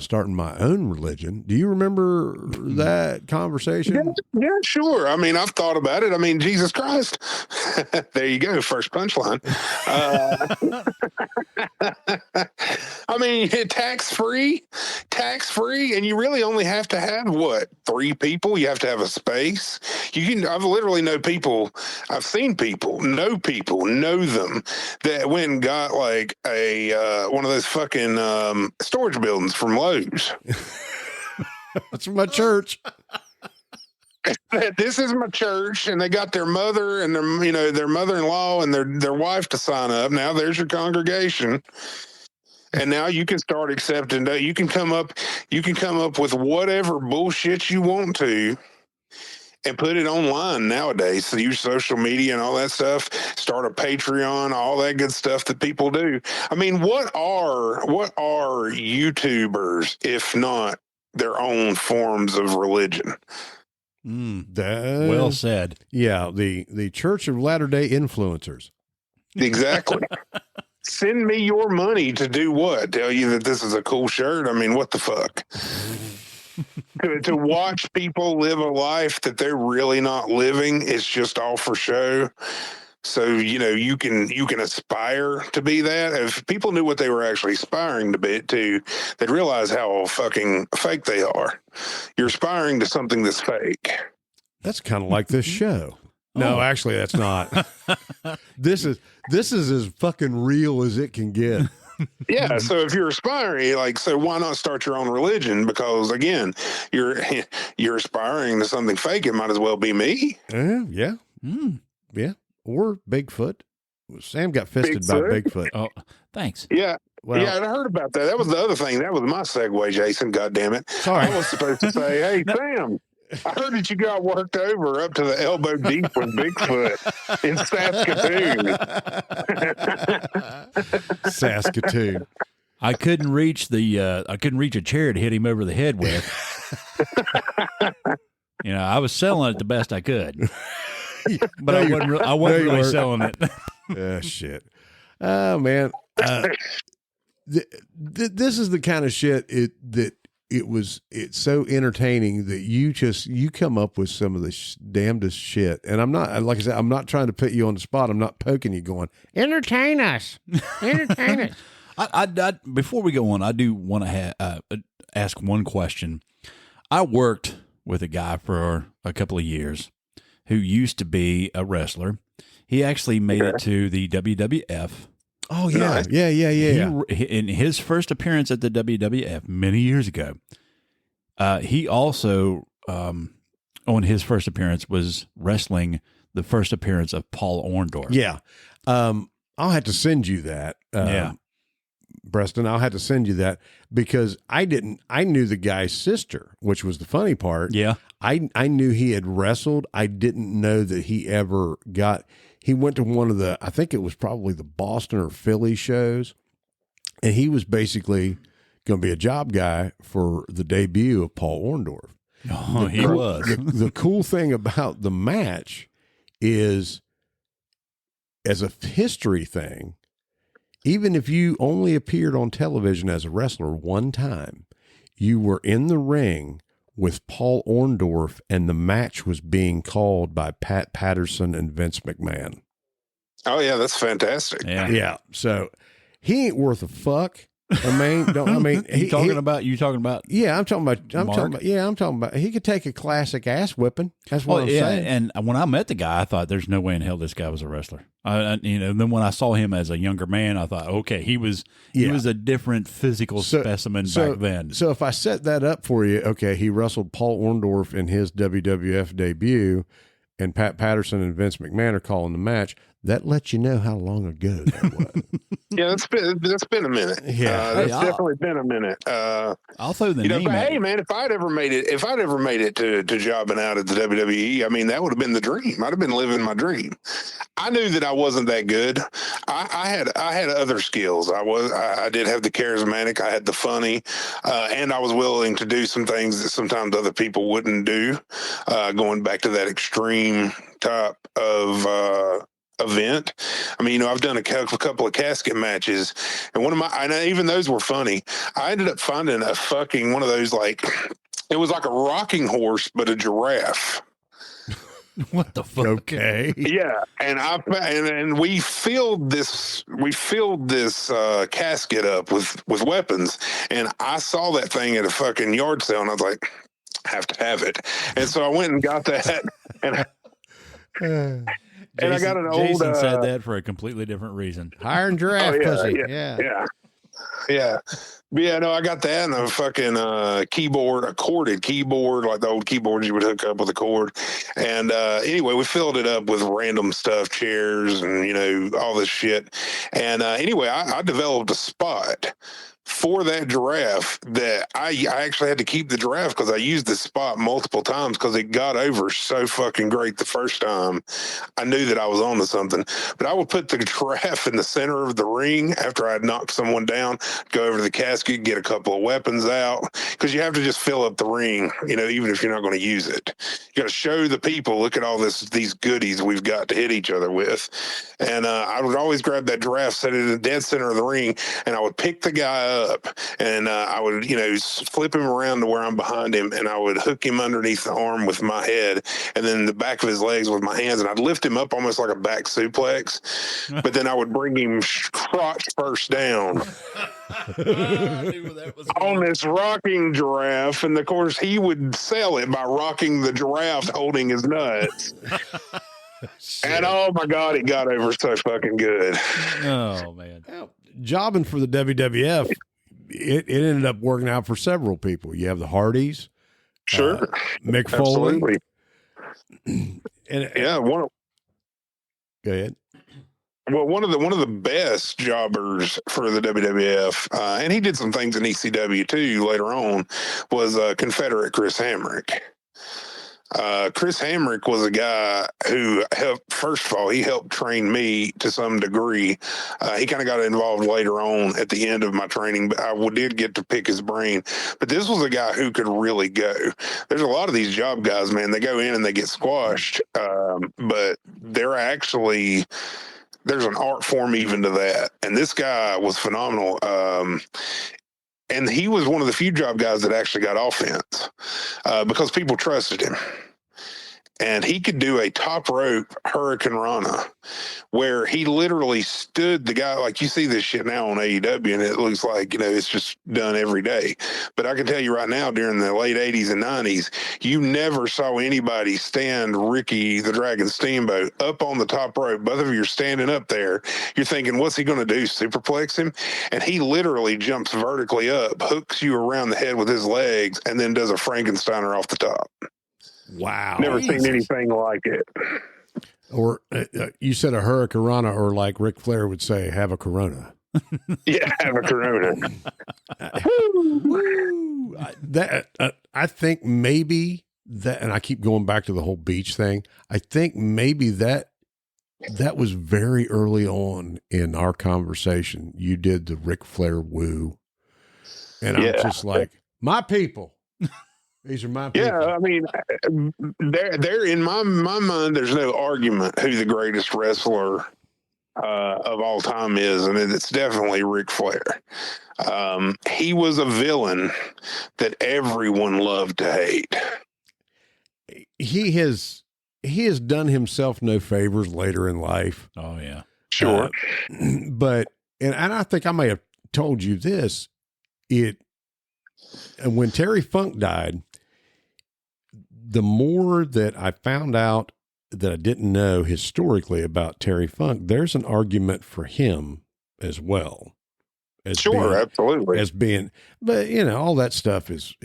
starting my own religion. Do you remember that conversation? Yeah, sure. I mean, I've thought about it. I mean, Jesus Christ. There you go. First punchline. I mean, tax-free, and you really only have to have, 3 people? You have to have a space. I've literally know people, I've seen people, know them that went and got like a, one of those fucking storage buildings from Lowe's. That's from my church. This is my church, and they got their mother and their mother-in-law and their wife to sign up. Now there's your congregation, and now you can start accepting. You can come up with whatever bullshit you want to, and put it online nowadays. So use social media and all that stuff. Start a Patreon, all that good stuff that people do. I mean, what are YouTubers if not their own forms of religion? Well said. Yeah, the Church of Latter-day Influencers. Exactly. Send me your money to do what? Tell you that this is a cool shirt? I mean, what the fuck? to watch people live a life that they're really not living, it's just all for show. So, you can aspire to be that. If people knew what they were actually aspiring to be, they'd realize how fucking fake they are. You're aspiring to something that's fake. That's kind of like this show. No, actually, that's not. This is as fucking real as it can get. Yeah, so if you're aspiring, so why not start your own religion? Because again, you're aspiring to something fake. It might as well be me. Yeah. Yeah. Or Bigfoot. Sam got fisted by Bigfoot. Oh, thanks. Yeah. Well, yeah, I heard about that. That was the other thing. That was my segue, Jason. God damn it. Sorry. I was supposed to say, hey, Sam, I heard that you got worked over up to the elbow deep with Bigfoot in Saskatoon. Saskatoon. I couldn't reach a chair to hit him over the head with. I was selling it the best I could. But I wasn't really selling it. Shit. Oh man. This is the kind of shit that it's so entertaining that you come up with some of the damnedest shit. And I'm not, like I said, I'm not trying to put you on the spot. I'm not poking you going, entertain us. I before we go on, I do want to ask one question. I worked with a guy for a couple of years who used to be a wrestler. He actually made it to the WWF. Oh yeah, yeah. In his first appearance at the WWF many years ago, he also, on his first appearance, was wrestling the first appearance of Paul Orndorff. Yeah. I'll have to send you that. Preston, I'll have to send you that because I knew the guy's sister, which was the funny part. Yeah. I knew he had wrestled. I didn't know that he ever he went to one of I think it was probably the Boston or Philly shows. And he was basically going to be a job guy for the debut of Paul Orndorff. Oh, he was. The cool thing about the match is, as a history thing, even if you only appeared on television as a wrestler one time, you were in the ring with Paul Orndorff, and the match was being called by Pat Patterson and Vince McMahon. Oh yeah, that's fantastic. Yeah. So he ain't worth a fuck. You talking about? Yeah, I'm talking about. He could take a classic ass whipping. That's what I'm saying. And when I met the guy, I thought there's no way in hell this guy was a wrestler. Then when I saw him as a younger man, I thought, okay, he was a different physical specimen back then. So if I set that up for you, okay, he wrestled Paul Orndorff in his WWF debut, and Pat Patterson and Vince McMahon are calling the match. That lets you know how long ago that was. Yeah, that's been a minute. Yeah, that's definitely been a minute. I'll throw the name. But hey, man, if I'd ever made it to jobbing out at the WWE, I mean, that would have been the dream. I'd have been living my dream. I knew that I wasn't that good. I had other skills. I did have the charismatic. I had the funny, and I was willing to do some things that sometimes other people wouldn't do. Going back to that extreme type of event. I mean, I've done a couple of casket matches, and even those were funny. I ended up finding a fucking one of those, like, it was like a rocking horse, but a giraffe. What the fuck? Okay. Yeah, and we filled this casket up with weapons, and I saw that thing at a fucking yard sale, and I was like, I have to have it, and so I went and got that, and. And I got an old. Jason said that for a completely different reason. Hiring giraffe pussy. Yeah. No, I got that and a fucking keyboard, a corded keyboard, like the old keyboards you would hook up with a cord. And anyway, we filled it up with random stuff, chairs, and all this shit. And anyway, I developed a spot for that giraffe that I actually had to keep the giraffe because I used the spot multiple times because it got over so fucking great the first time. I knew that I was onto something. But I would put the giraffe in the center of the ring after I'd knocked someone down, go over to the casket, get a couple of weapons out, because you have to just fill up the ring, even if you're not going to use it. You got to show the people, look at all these goodies we've got to hit each other with. And I would always grab that giraffe, set it in the dead center of the ring, and I would pick the guy up, and I would, flip him around to where I'm behind him, and I would hook him underneath the arm with my head, and then the back of his legs with my hands, and I'd lift him up almost like a back suplex, but then I would bring him crotch first down on this rocking giraffe, and of course he would sell it by rocking the giraffe holding his nuts. And oh my God, it got over so fucking good. Oh man. Jobbing for the WWF, it ended up working out for several people. You have the Hardys, sure, Mick Foley, go ahead. Well, one of the best jobbers for the WWF, and he did some things in ECW too later on, was Confederate Chris Hamrick. Chris Hamrick was a guy who he helped train me to some degree. He kind of got involved later on at the end of my training, but I did get to pick his brain. But this was a guy who could really go. There's a lot of these job guys, man, they go in and they get squashed, but there's an art form even to that. And this guy was phenomenal. And he was one of the few job guys that actually got offense because people trusted him. And he could do a top rope Hurricane Rana where he literally stood the guy, like you see this shit now on AEW, and it looks like, it's just done every day. But I can tell you right now, during the late 80s and 90s, you never saw anybody stand Ricky the Dragon Steamboat up on the top rope. Both of you are standing up there. You're thinking, what's he going to do? Superplex him? And he literally jumps vertically up, hooks you around the head with his legs, and then does a Frankensteiner off the top. Wow. Never seen anything like it. Or you said a Hurricane, or like Ric Flair would say, have a Corona. Yeah, have a Corona. I think maybe that, and I keep going back to the whole beach thing. I think maybe that was very early on in our conversation. You did the Ric Flair woo. And I'm just like, my people. These are my people. Yeah, I mean, they're in my mind. There's no argument who the greatest wrestler of all time is, and it's definitely Ric Flair. He was a villain that everyone loved to hate. He has done himself no favors later in life. Oh yeah, sure. But and I think I may have told you this. And when Terry Funk died, the more that I found out that I didn't know historically about Terry Funk, there's an argument for him as well. Absolutely. As being, but all that stuff is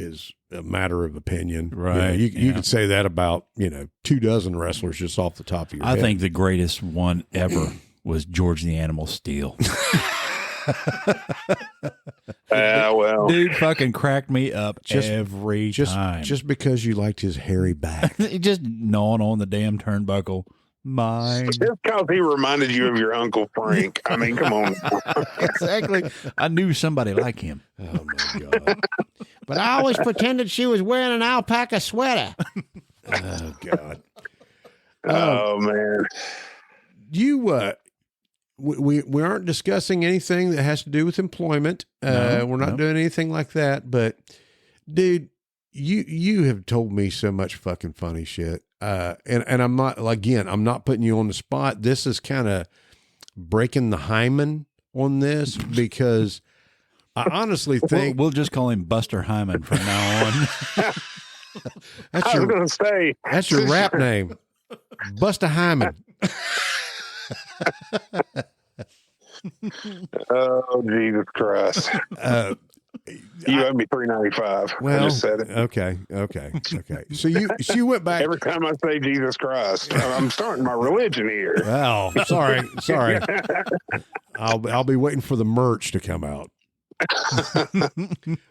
a matter of opinion. Right. You could say that about, 24 wrestlers just off the top of your head. I think the greatest one ever was George the Animal Steel. Well, dude fucking cracked me up every time. Just because you liked his hairy back. Just gnawing on the damn turnbuckle. Mine. Just because he reminded you of your Uncle Frank. I mean, come on. Exactly. I knew somebody like him. Oh my God. But I always pretended she was wearing an alpaca sweater. Oh God. Oh man. You we aren't discussing anything that has to do with employment. We're not doing anything like that. But, dude, you have told me so much fucking funny shit. And I'm not, again, I'm not putting you on the spot. This is kind of breaking the hymen on this because I honestly think we'll just call him Buster Hyman from now on. I was going to say that's your rap name, Buster Hyman. Oh Jesus Christ! You owe me $3.95. Well, I just said it. Okay. So you went back every time I say Jesus Christ. I'm starting my religion here. Oh, sorry. I'll be waiting for the merch to come out.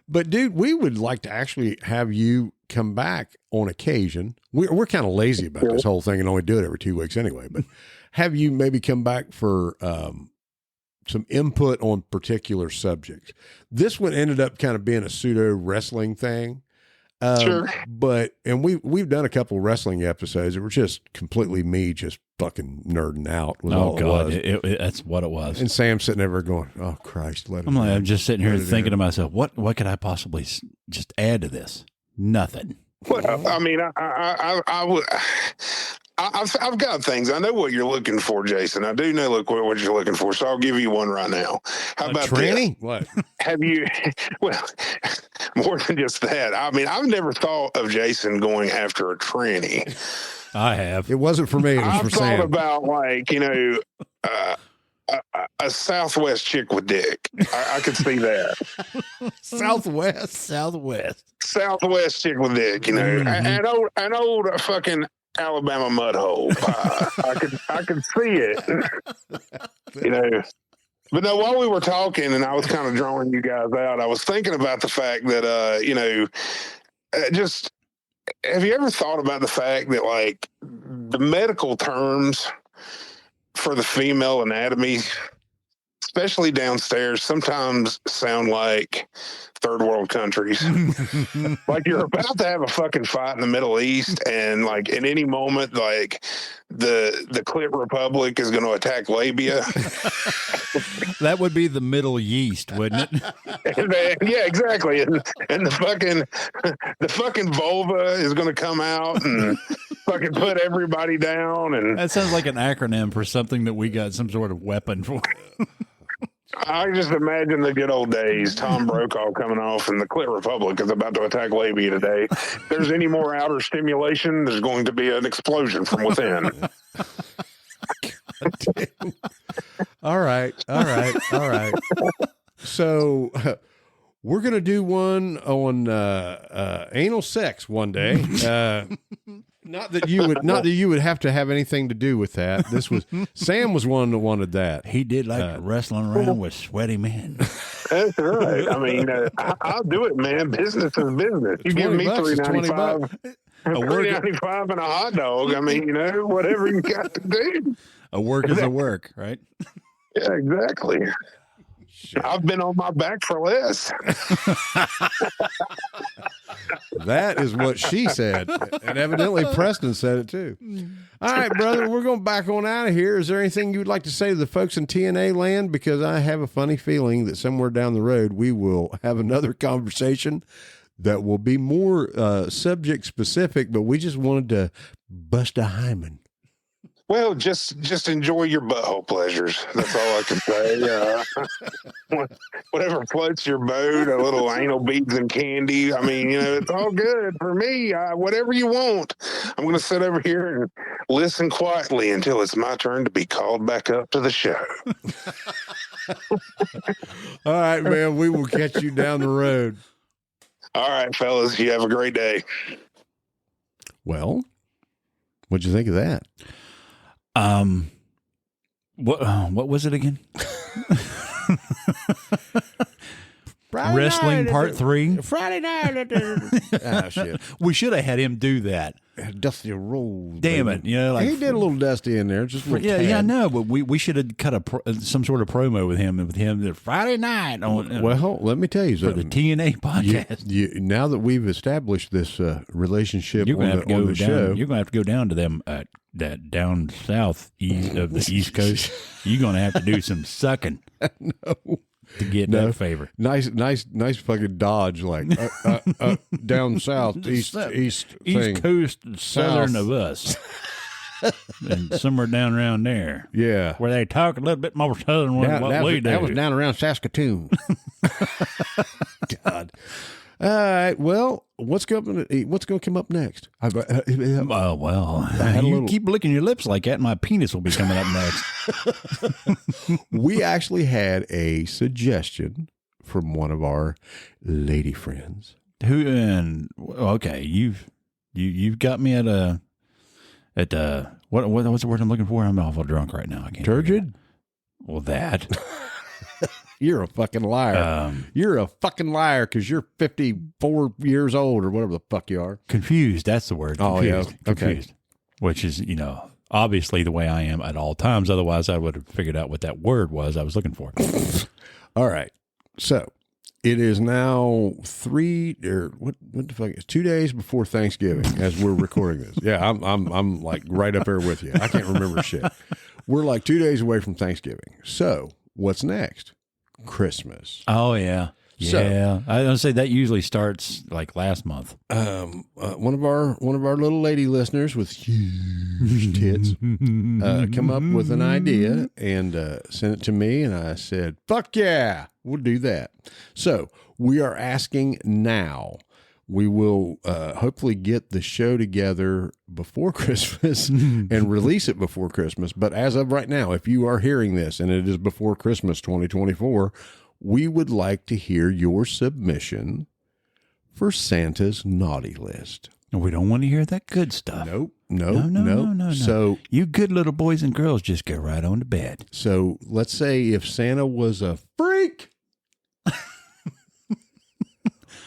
But dude, we would like to actually have you come back on occasion. We're kind of lazy about this whole thing and only do it every 2 weeks anyway. But have you maybe come back for some input on particular subjects? This one ended up kind of being a pseudo wrestling thing. Sure. But, and we've done a couple of wrestling episodes that were just completely me just fucking nerding out. Was all God. it was. That's what it was. And Sam's sitting there going, oh Christ, let it I'm just sitting here thinking to myself, what could I possibly just add to this? Nothing. Well, I mean, I've got things. I know what you're looking for, Jason. I do know what you're looking for, so I'll give you one right now. How about tranny? This? What? Have you? Well, more than just that. I mean, I've never thought of Jason going after a tranny. I have. It wasn't for me. It was I've for thought Sam. about a Southwest chick with dick. I could see that. Southwest chick with dick. An old fucking Alabama mud hole. I could see it. But no, while we were talking and I was kind of drawing you guys out, I was thinking about the fact that just have you ever thought about the fact that like the medical terms for the female anatomy especially downstairs, sometimes sound like third world countries. Like you're about to have a fucking fight in the Middle East, and like at any moment, like the Clit Republic is going to attack Labia. That would be the Middle Yeast, wouldn't it? And then, yeah, exactly. And the fucking vulva is going to come out and fucking put everybody down. And That sounds like an acronym for something that we got some sort of weapon for. I just imagine the good old days, Tom Brokaw coming off, and the Clit Republic is about to attack Labia today. If there's any more outer stimulation, there's going to be an explosion from within. All right. So we're gonna do one on anal sex one day. Not that you would have to have anything to do with that. Sam was one that wanted that. He did like wrestling around with sweaty men. That's right. I mean, I'll do it, man. Business is business. You give me $3.95, $3.95 and a hot dog. I mean, whatever you got to do. A work is a work, right? Yeah, exactly. Sure. I've been on my back for less. That is what she said. And evidently Preston said it too. All right, brother, we're going back on out of here. Is there anything you would like to say to the folks in TNA land? Because I have a funny feeling that somewhere down the road we will have another conversation that will be more subject specific, but we just wanted to bust a hymen. Well, just enjoy your butthole pleasures. That's all I can say. Whatever floats your boat, a little anal beads and candy. I mean, it's all good for me. Whatever you want. I'm going to sit over here and listen quietly until it's my turn to be called back up to the show. All right, man. We will catch you down the road. All right, fellas. You have a great day. Well, what'd you think of that? What was it again? Wrestling Part 3? Friday night. Oh, shit. We should have had him do that. Dusty Rose. Damn baby. it. He did a little Dusty in there. Just a little tad. I know, but we should have cut some sort of promo with him Friday night on Well, let me tell you for the something. TNA podcast. Now that we've established this relationship You're going to have to on go the down. show, You're going to have to go down to them that down south east of the East Coast. You're going to have to do some sucking. No. To get that favor. Nice fucking dodge, like down south, east coast, southern of us, and somewhere down around there. Yeah, where they talk a little bit more southern than what we do. That was down around Saskatoon. God. All right. Well, what's going to come up next? You keep licking your lips like that, and my penis will be coming up next. We actually had a suggestion from one of our lady friends. Okay, you've got me at what's the word I'm looking for? I'm awful drunk right now. I can't. Turgid? Well, that. You're a fucking liar. You're a fucking liar because you're 54 years old or whatever the fuck you are. Confused. That's the word. Oh, confused. yeah. Okay. Confused. Which is, obviously the way I am at all times. Otherwise, I would have figured out what that word was I was looking for. All right. So it is now what the fuck? It's 2 days before Thanksgiving as we're recording this. Yeah, I'm like right up there with you. I can't remember shit. We're like 2 days away from Thanksgiving. So what's next? Christmas. Oh yeah. Yeah. I was gonna say that usually starts like last month. One of our little lady listeners with huge tits come up with an idea and sent it to me, and I said, fuck yeah, we'll do that. So we are asking now. We will hopefully get the show together before Christmas and release it before Christmas. But as of right now, if you are hearing this and it is before Christmas 2024, we would like to hear your submission for Santa's naughty list. We don't want to hear that good stuff. Nope. No. So you good little boys and girls just go right on to bed. So let's say if Santa was a freak,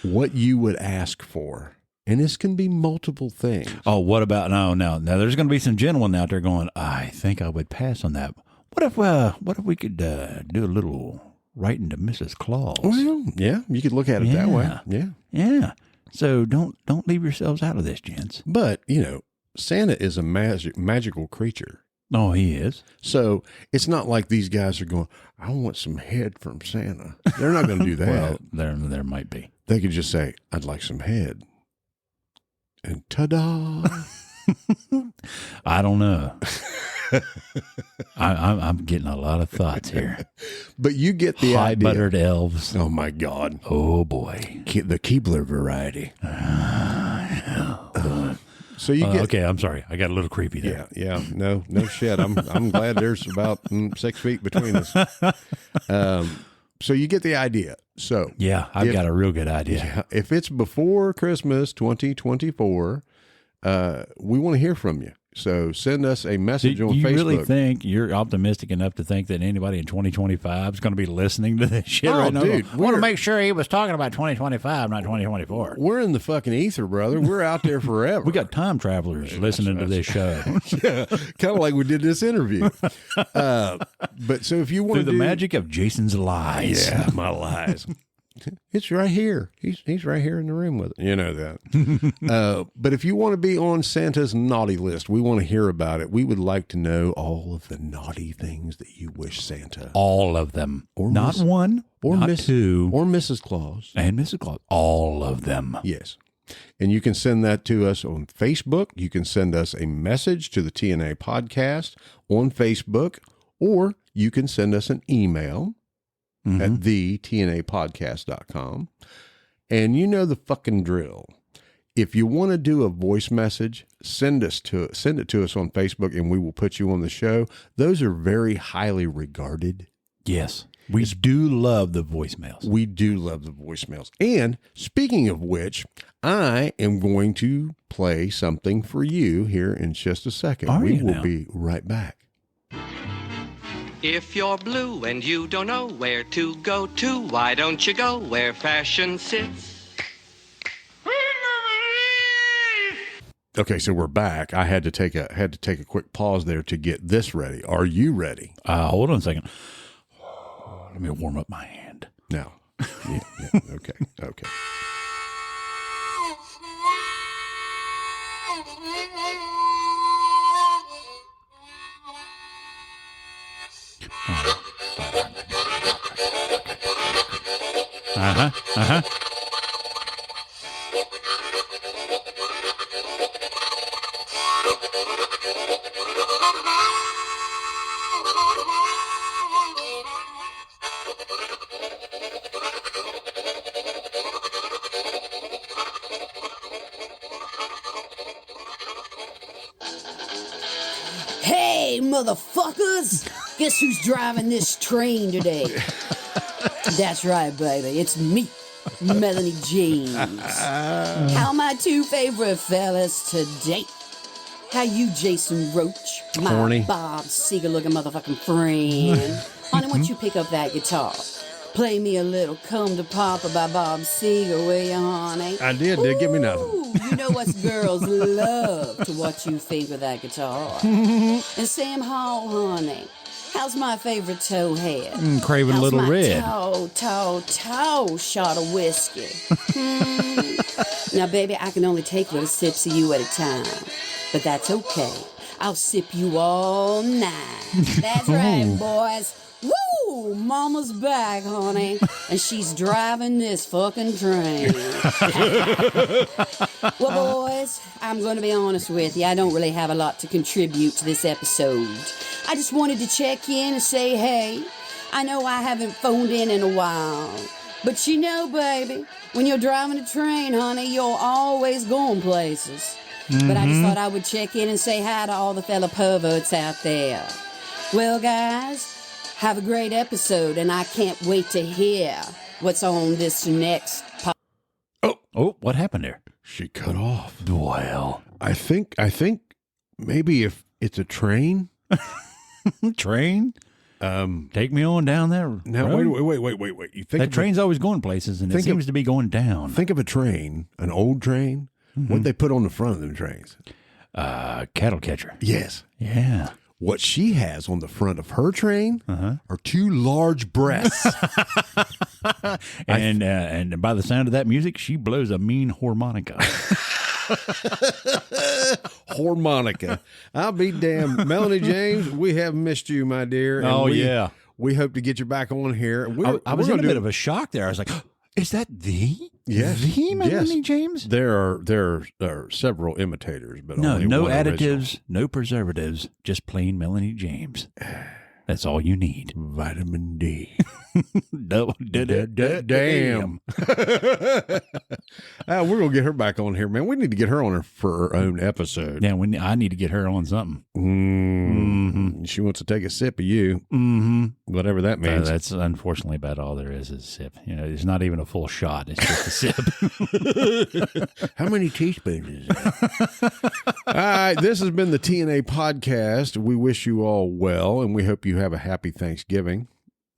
what you would ask for. And this can be multiple things. Oh, what about, no. Now, there's going to be some gentlemen out there going, I think I would pass on that. What if we could do a little writing to Mrs. Claus? Well, yeah, you could look at it that way. Yeah. Yeah. So don't leave yourselves out of this, gents. But, Santa is a magical creature. Oh, he is. So it's not like these guys are going, I want some head from Santa. They're not going to do that. Well, there might be. They could just say, I'd like some head. And ta-da. I don't know. I'm getting a lot of thoughts here. But you get the High idea. buttered elves. Oh, my God. Oh, boy. The Keebler variety. So you get... Okay, I'm sorry. I got a little creepy there. Yeah. No shit. I'm glad there's about 6 feet between us. So you get the idea. So Yeah, I've got a real good idea. yeah, if it's before Christmas 2024, we want to hear from you. So send us a message Do on you Facebook. really think you're optimistic enough to think that anybody in 2025 is going to be listening to this shit right now? Dude, I want to make sure he was talking about 2025, not 2024. We're in the fucking ether, brother. We're out there forever. We got time travelers listening to this show. yeah, kind of like we did this interview. But so if you want Through the magic of Jason's lies. yeah, my lies. It's right here. He's right here in the room with it. You know that. But if you want to be on Santa's naughty list, we want to hear about it. We would like to know all of the naughty things that you wish Santa. All of them. Or not Miss- one, or not Miss- two, Or Mrs. Claus. and Mrs. Claus. All of them. Yes. And you can send that to us on Facebook. You can send us a message to the TNA podcast on Facebook, or you can send us an email at thetnapodcast.com. And you know the fucking drill. If you want to do a voice message, send it to us on Facebook, and we will put you on the show. Those are very highly regarded. Yes. We do love the voicemails. We do love the voicemails. And speaking of which, I am going to play something for you here in just a second. Are We you will now? be right back. If you're blue and you don't know where to go to, why don't you go where fashion sits? Okay, so we're back. I had to take a quick pause there to get this ready. Are you ready? Hold on a second. Let me warm up my hand. No. Yeah, okay. Uh-huh. Hey, motherfuckers! Guess who's driving this train today? That's right, baby. It's me, Melanie James. How my two favorite fellas today? How you, Jason Roach? My Horny. Bob Seger looking motherfucking friend. Honey, why don't you pick up that guitar? Play me a little Come to Papa by Bob Seger, will you, honey? I did. Give me nothing. Ooh, you know us girls love to what you think with that guitar. And Sam Hall, honey, how's my favorite towhead? Craving How's Little my Red. toe shot of whiskey? Now, baby, I can only take little sips of you at a time. But that's okay. I'll sip you all night. That's right, boys. Woo! Mama's back, honey. And she's driving this fucking train. Well, boys, I'm going to be honest with you. I don't really have a lot to contribute to this episode. I just wanted to check in and say, hey, I know I haven't phoned in a while. But you know, baby, when you're driving a train, honey, you're always going places. But I just thought I would check in and say hi to all the fella perverts out there. Well, guys, have a great episode, and I can't wait to hear what's on this next Oh, what happened there? She cut off. Well, I think maybe if it's a train. train? Take me on down there. Now road? wait. You think That train's always going places, and it think seems to be going down. Think of a train, an old train. What they put on the front of them trains? Cattle catcher. Yes. Yeah. What she has on the front of her train are 2 large breasts. And by the sound of that music, she blows a mean harmonica. Harmonica. I'll be damned. Melanie James, we have missed you, my dear. And we hope to get you back on here. I was in a bit of a shock there. I was like, is that the Melanie James? There are several imitators, but no only one additives, original. no preservatives, just plain Melanie James. That's all you need. Vitamin D. Damn. We're going to get her back on here, man. We need to get her on her for her own episode. Yeah, I need to get her on something. She wants to take a sip of you. Whatever that means. That's unfortunately about all there is a sip. It's not even a full shot. It's just a sip. How many teaspoons is that? All right. This has been the TNA podcast. We wish you all well, and we hope you have a happy Thanksgiving.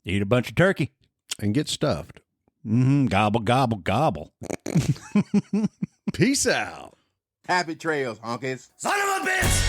Eat a bunch of turkey. And get stuffed. Gobble, gobble, gobble. Peace out. Happy trails, honkies. Son of a bitch!